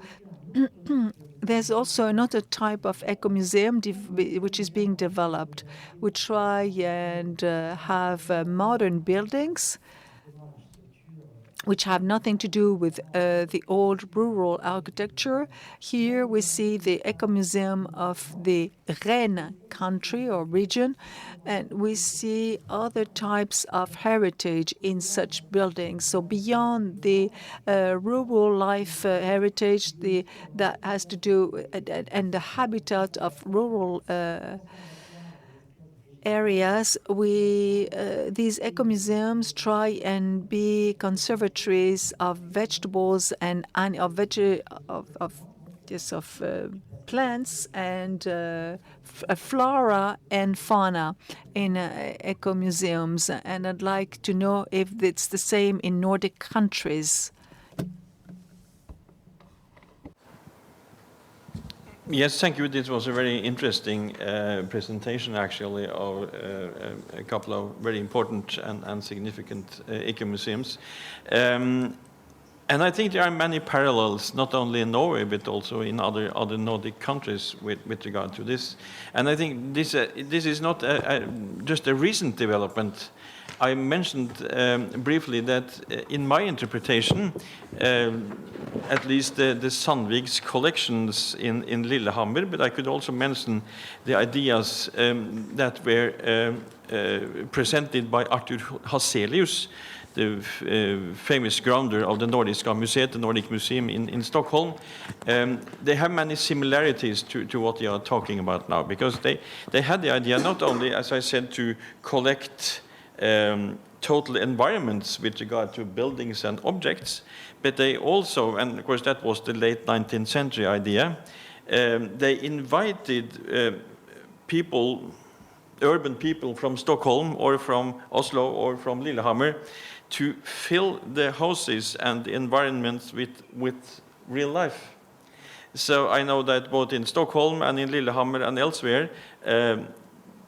there's also another type of eco-museum which is being developed. We try and have modern buildings which have nothing to do with the old rural architecture. Here we see the Ecomuseum of the Rennes country or region, and we see other types of heritage in such buildings. So beyond the rural life heritage that has to do and the habitat of rural areas, these eco-museums try and be conservatories of vegetables and plants and flora and fauna in eco-museums. And I'd like to know if it's the same in Nordic countries. Yes, thank you. This was a very interesting presentation, actually, of a couple of very important and significant eco-museums. And I think there are many parallels, not only in Norway, but also in other Nordic countries with regard to this. And I think this is not just a recent development. I mentioned briefly that in my interpretation, at least the Sandvik's collections in Lillehammer, but I could also mention the ideas that were presented by Arthur Hazelius, the famous grounder of the Nordiska Museet, the Nordic Museum in Stockholm. They have many similarities to what you are talking about now, because they had the idea not only, as I said, to collect total environments with regard to buildings and objects, but they also, and of course that was the late 19th century idea, they invited urban people from Stockholm or from Oslo or from Lillehammer to fill the houses and the environments with real life. So I know that both in Stockholm and in Lillehammer and elsewhere,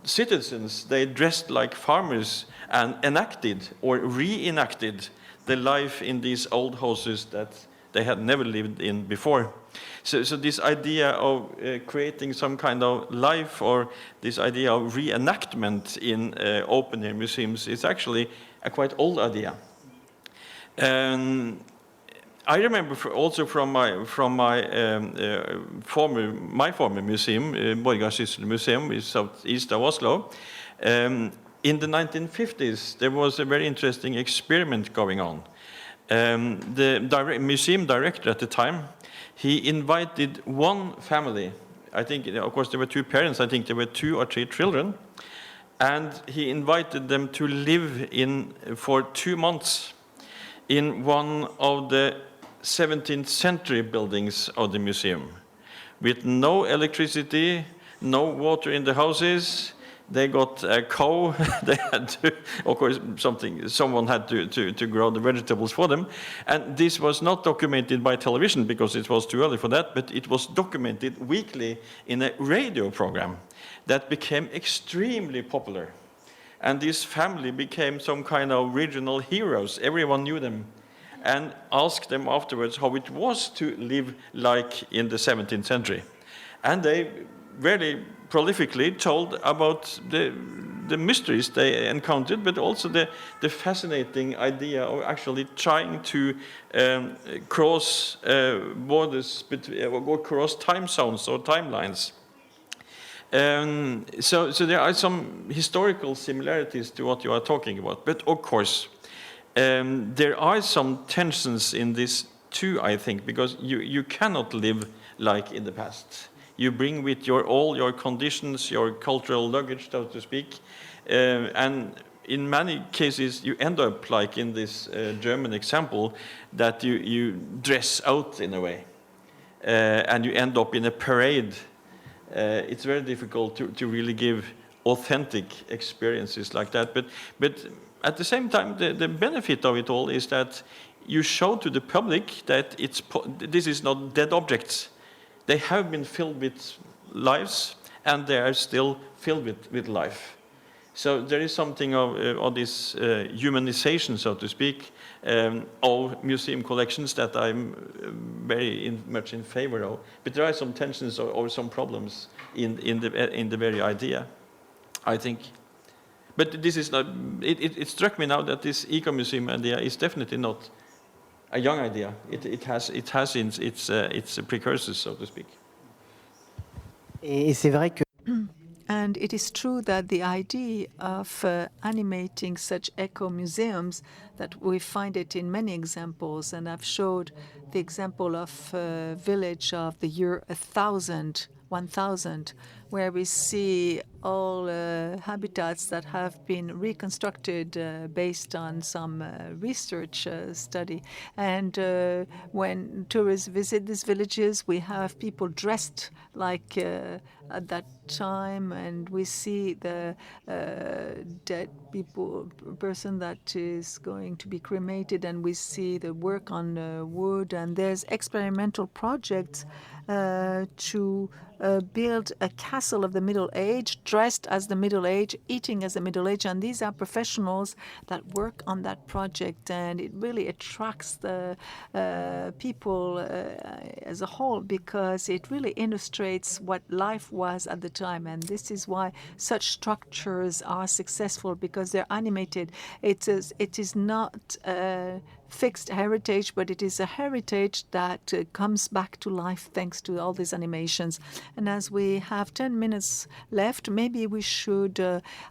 citizens, they dressed like farmers and enacted or reenacted the life in these old houses that they had never lived in before. So this idea of creating some kind of life, or this idea of reenactment in open-air museums, is actually a quite old idea. I remember also from my former museum, Borgarsyssel Museum, is southeast of Oslo. In the 1950s, there was a very interesting experiment going on. The museum director at the time, he invited one family. I think, of course, there were two parents. I think there were 2 or 3 children. And he invited them to live for 2 months in one of the 17th century buildings of the museum, with no electricity, no water in the houses. They got a cow. They had to, of course, someone had to grow the vegetables for them. And this was not documented by television because it was too early for that, but it was documented weekly in a radio program that became extremely popular. And this family became some kind of regional heroes. Everyone knew them and asked them afterwards how it was to live like in the 17th century. And they very prolifically told about the mysteries they encountered, but also the fascinating idea of actually trying to cross borders, or cross time zones or timelines. So there are some historical similarities to what you are talking about. But of course, there are some tensions in this too, I think, because you cannot live like in the past. You bring with all your conditions, your cultural luggage, so to speak, and in many cases you end up like in this German example, that you dress out in a way, and you end up in a parade. It's very difficult to really give authentic experiences like that. But at the same time, the benefit of it all is that you show to the public that this is not dead objects. They have been filled with lives, and they are still filled with life. So there is something of this humanization, so to speak, of museum collections that I'm very much in favor of. But there are some tensions or some problems in the very idea, I think. But this is not. It struck me now that this eco-museum idea is definitely not a young idea. It has its precursors, so to speak. Et c'est vrai que And it is true that the idea of animating such eco-museums, that we find it in many examples, and I've showed the example of a village of the year 1000, where we see all habitats that have been reconstructed based on some research study. And when tourists visit these villages, we have people dressed like at that time, and we see the dead person that is going to be cremated, and we see the work on wood, and there's experimental projects to build a castle of the Middle Age, dressed as the Middle Age, eating as the Middle Age, and these are professionals that work on that project, and it really attracts the people as a whole, because it really illustrates what life was at the time. And this is why such structures are successful, because they're animated. It is not fixed heritage, but it is a heritage that comes back to life thanks to all these animations. And as we have 10 minutes left, maybe we should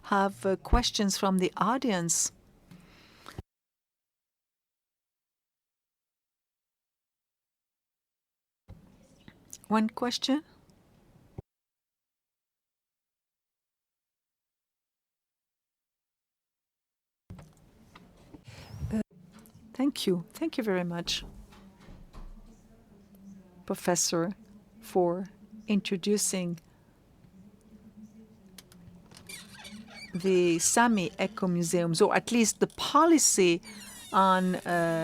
have questions from the audience. One question? Thank you. Thank you very much, Professor, for introducing the Sami eco-museums, or at least the policy on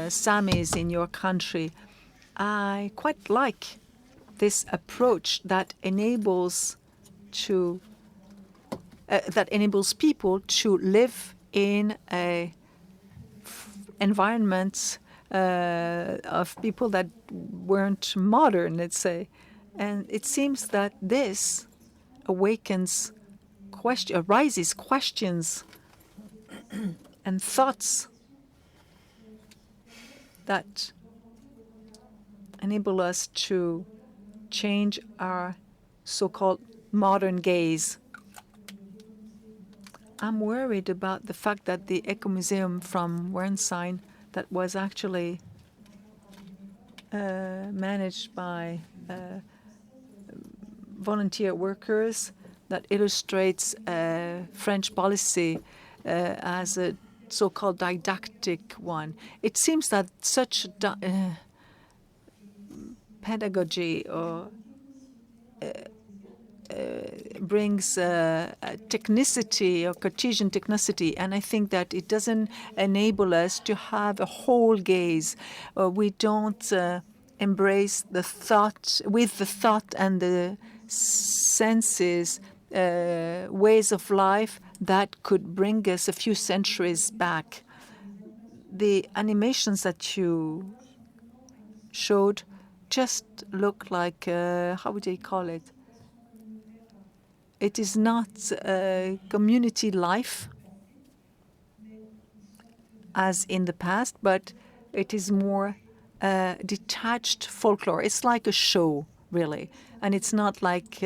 Samis in your country. I quite like this approach that enables people to live in a environments of people that weren't modern, let's say. And it seems that this raises questions and thoughts that enable us to change our so-called modern gaze. I'm worried about the fact that the Ecomuseum from Wernsign, that was actually managed by volunteer workers, that illustrates French policy as a so-called didactic one. It seems that such pedagogy or brings technicity or Cartesian technicity, and I think that it doesn't enable us to have a whole gaze. We don't embrace the thought with the thought and the senses, ways of life that could bring us a few centuries back. The animations that you showed just look like, how would I call it? It is not community life as in the past, but it is more detached folklore. It's like a show, really, and it's not like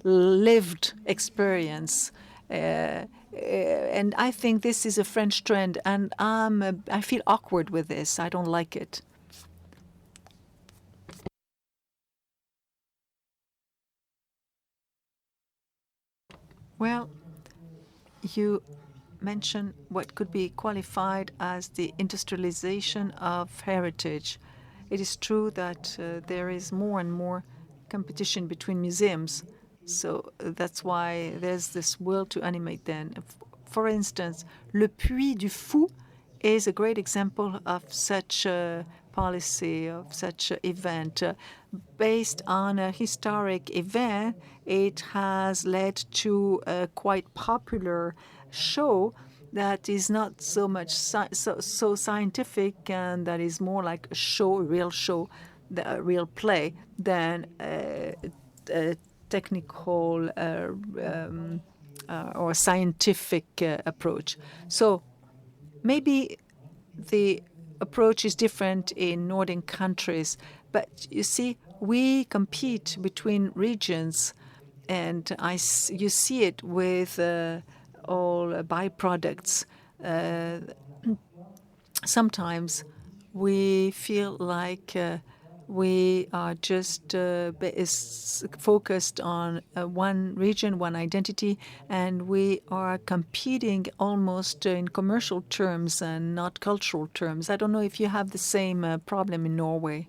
lived experience. And I think this is a French trend, and I feel awkward with this. I don't like it. Well, you mentioned what could be qualified as the industrialization of heritage. It is true that there is more and more competition between museums. So that's why there's this will to animate them. For instance, Le Puy du Fou is a great example of such a policy, of such an event. Based on a historic event, it has led to a quite popular show that is not so much so scientific, and that is more like a show, a real show, a real play, than a technical or scientific approach. So maybe the approach is different in northern countries, but you see, we compete between regions, and you see it with all byproducts. Sometimes we feel like we are just focused on one region, one identity, and we are competing almost in commercial terms and not cultural terms. I don't know if you have the same problem in Norway.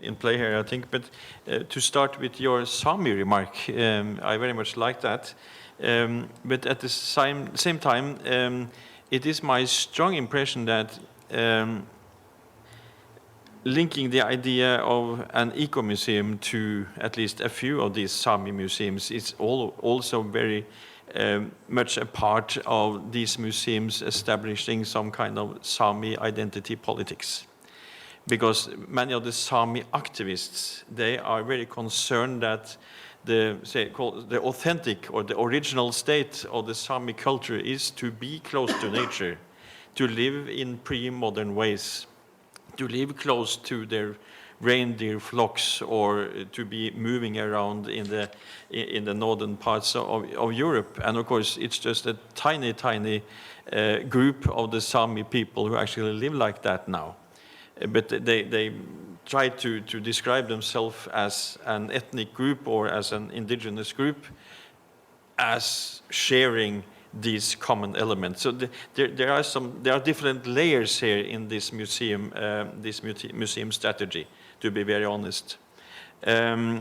In play here, I think, but to start with your Sami remark, I very much like that. But at the same time, it is my strong impression that linking the idea of an eco-museum to at least a few of these Sami museums is also very much a part of these museums establishing some kind of Sami identity politics. Because many of the Sami activists, they are very concerned that the authentic or the original state of the Sami culture is to be close to nature, to live in pre-modern ways, to live close to their reindeer flocks, or to be moving around in the northern parts of Europe. And of course, it's just a tiny group of the Sami people who actually live like that now. But they try to describe themselves as an ethnic group or as an indigenous group, as sharing these common elements. So there are different layers here in this museum strategy, to be very honest. I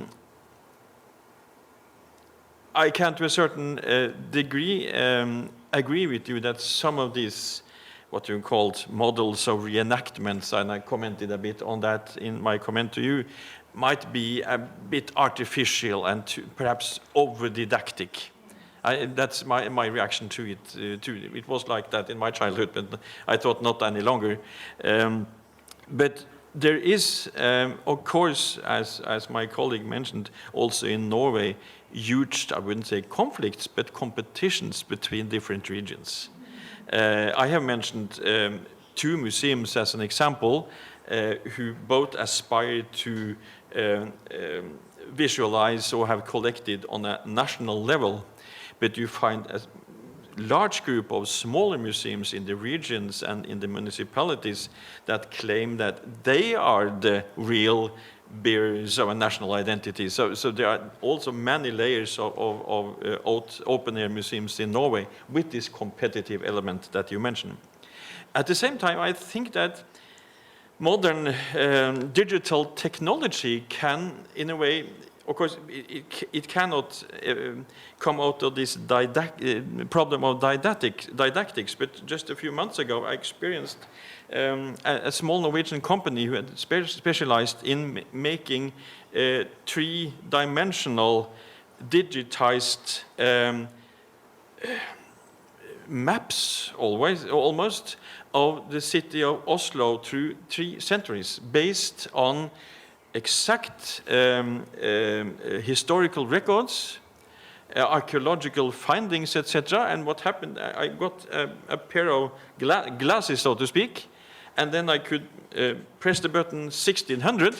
can, to a certain degree, agree with you that some of these what you called models of reenactments, and I commented a bit on that in my comment to you, might be a bit artificial and perhaps over-didactic. That's my reaction to it. It was like that in my childhood, but I thought not any longer. But there is, of course, as my colleague mentioned, also in Norway, huge, I wouldn't say conflicts, but competitions between different regions. I have mentioned two museums as an example, who both aspire to visualize or have collected on a national level, but you find large group of smaller museums in the regions and in the municipalities that claim that they are the real bearers of a national identity. So there are also many layers of open-air museums in Norway with this competitive element that you mentioned. At the same time, I think that modern digital technology can, in a way, of course, it cannot come out of this problem of didactics, but just a few months ago I experienced a small Norwegian company who had specialized in making three-dimensional digitized maps, almost, of the city of Oslo through 3 centuries, based on exact historical records, archaeological findings, etc. And what happened, I got a pair of glasses, so to speak, and then I could press the button 1600,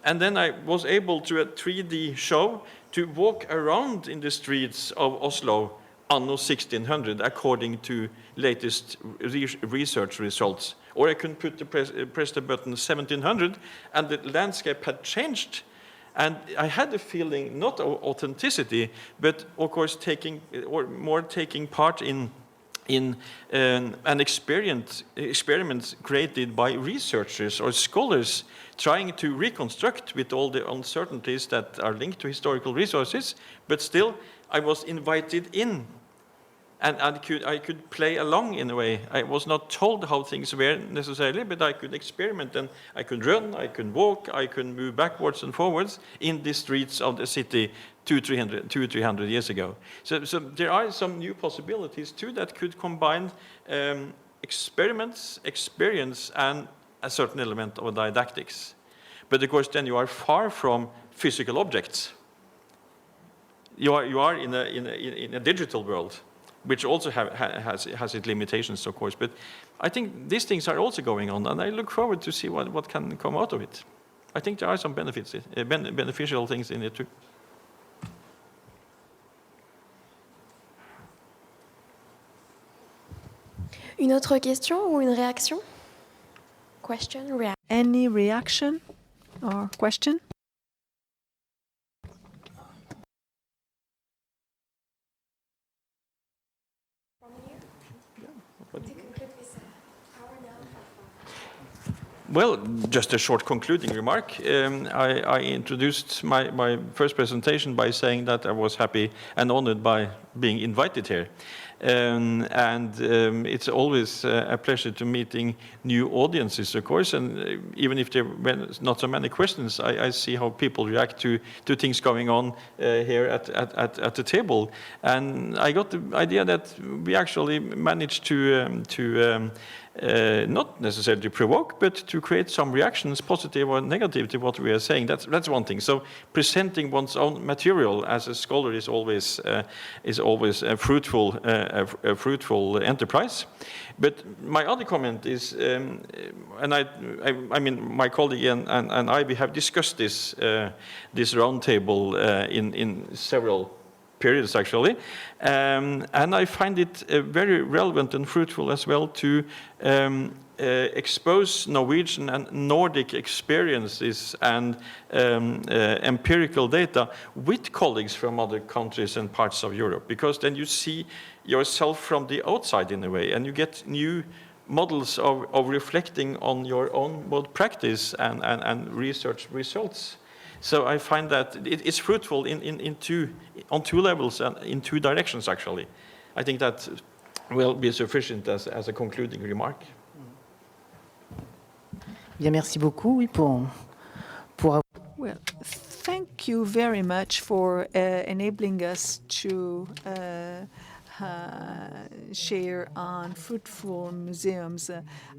and then I was able to, a 3D show, to walk around in the streets of Oslo anno 1600 according to latest research results. Or I can press the button 1700 and the landscape had changed. And I had a feeling not of authenticity, but of course taking part in an experiment created by researchers or scholars trying to reconstruct with all the uncertainties that are linked to historical resources, but still I was invited in. And I could play along in a way. I was not told how things were necessarily, but I could experiment, and I could run, I could walk, I could move backwards and forwards in the streets of the city 200-300 years ago. So there are some new possibilities too that could combine experiments, experience, and a certain element of didactics. But of course, then you are far from physical objects. You are in a digital world, which also has its limitations, of course. But I think these things are also going on, and I look forward to see what can come out of it. I think there are some benefits, beneficial things in it too. Une autre question ou une réaction? Question, reaction. Any reaction or question? Well, just a short concluding remark. I introduced my first presentation by saying that I was happy and honored by being invited here. It's always a pleasure to meeting new audiences, of course, and even if there were not so many questions, I see how people react to things going on here at the table. And I got the idea that we actually managed to not necessarily to provoke, but to create some reactions, positive or negative, to what we are saying. That's one thing. So presenting one's own material as a scholar is always a fruitful enterprise. But my other comment is, and I mean, my colleague and I, we have discussed this roundtable in several periods actually, and I find it very relevant and fruitful as well to expose Norwegian and Nordic experiences and empirical data with colleagues from other countries and parts of Europe, because then you see yourself from the outside in a way, and you get new models of reflecting on your own both practice and research results. So I find that it is fruitful on two levels and in two directions, actually. I think that will be sufficient as a concluding remark. Bien, merci beaucoup. Oui, pour Well, thank you very much for enabling us to share on fruitful museums.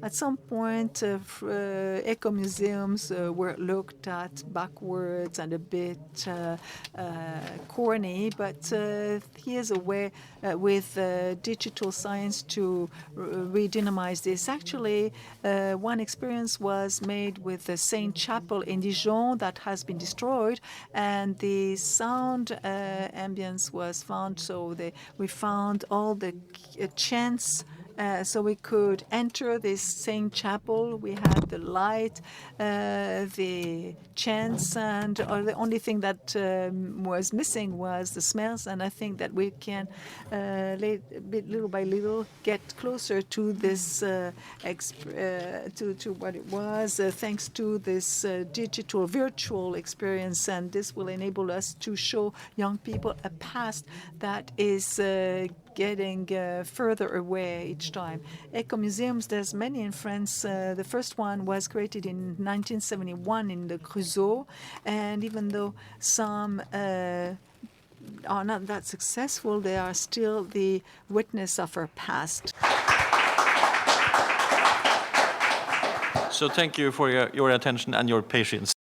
At some point, eco-museums were looked at backwards and a bit corny, but here's a way with digital science to redynamize this. Actually, one experience was made with the Saint Chapel in Dijon that has been destroyed, and the sound ambience was found, so we found found all the chants so we could enter this same chapel. We had the light, the chants, and the only thing that was missing was the smells. And I think that we can, little by little, get closer to this, to what it was, thanks to this digital, virtual experience. And this will enable us to show young people a past that is getting further away each time. Ecomuseums, there's many in France. The first one was created in 1971 in the Creusot, and even though some are not that successful, they are still the witness of our past. So thank you for your attention and your patience.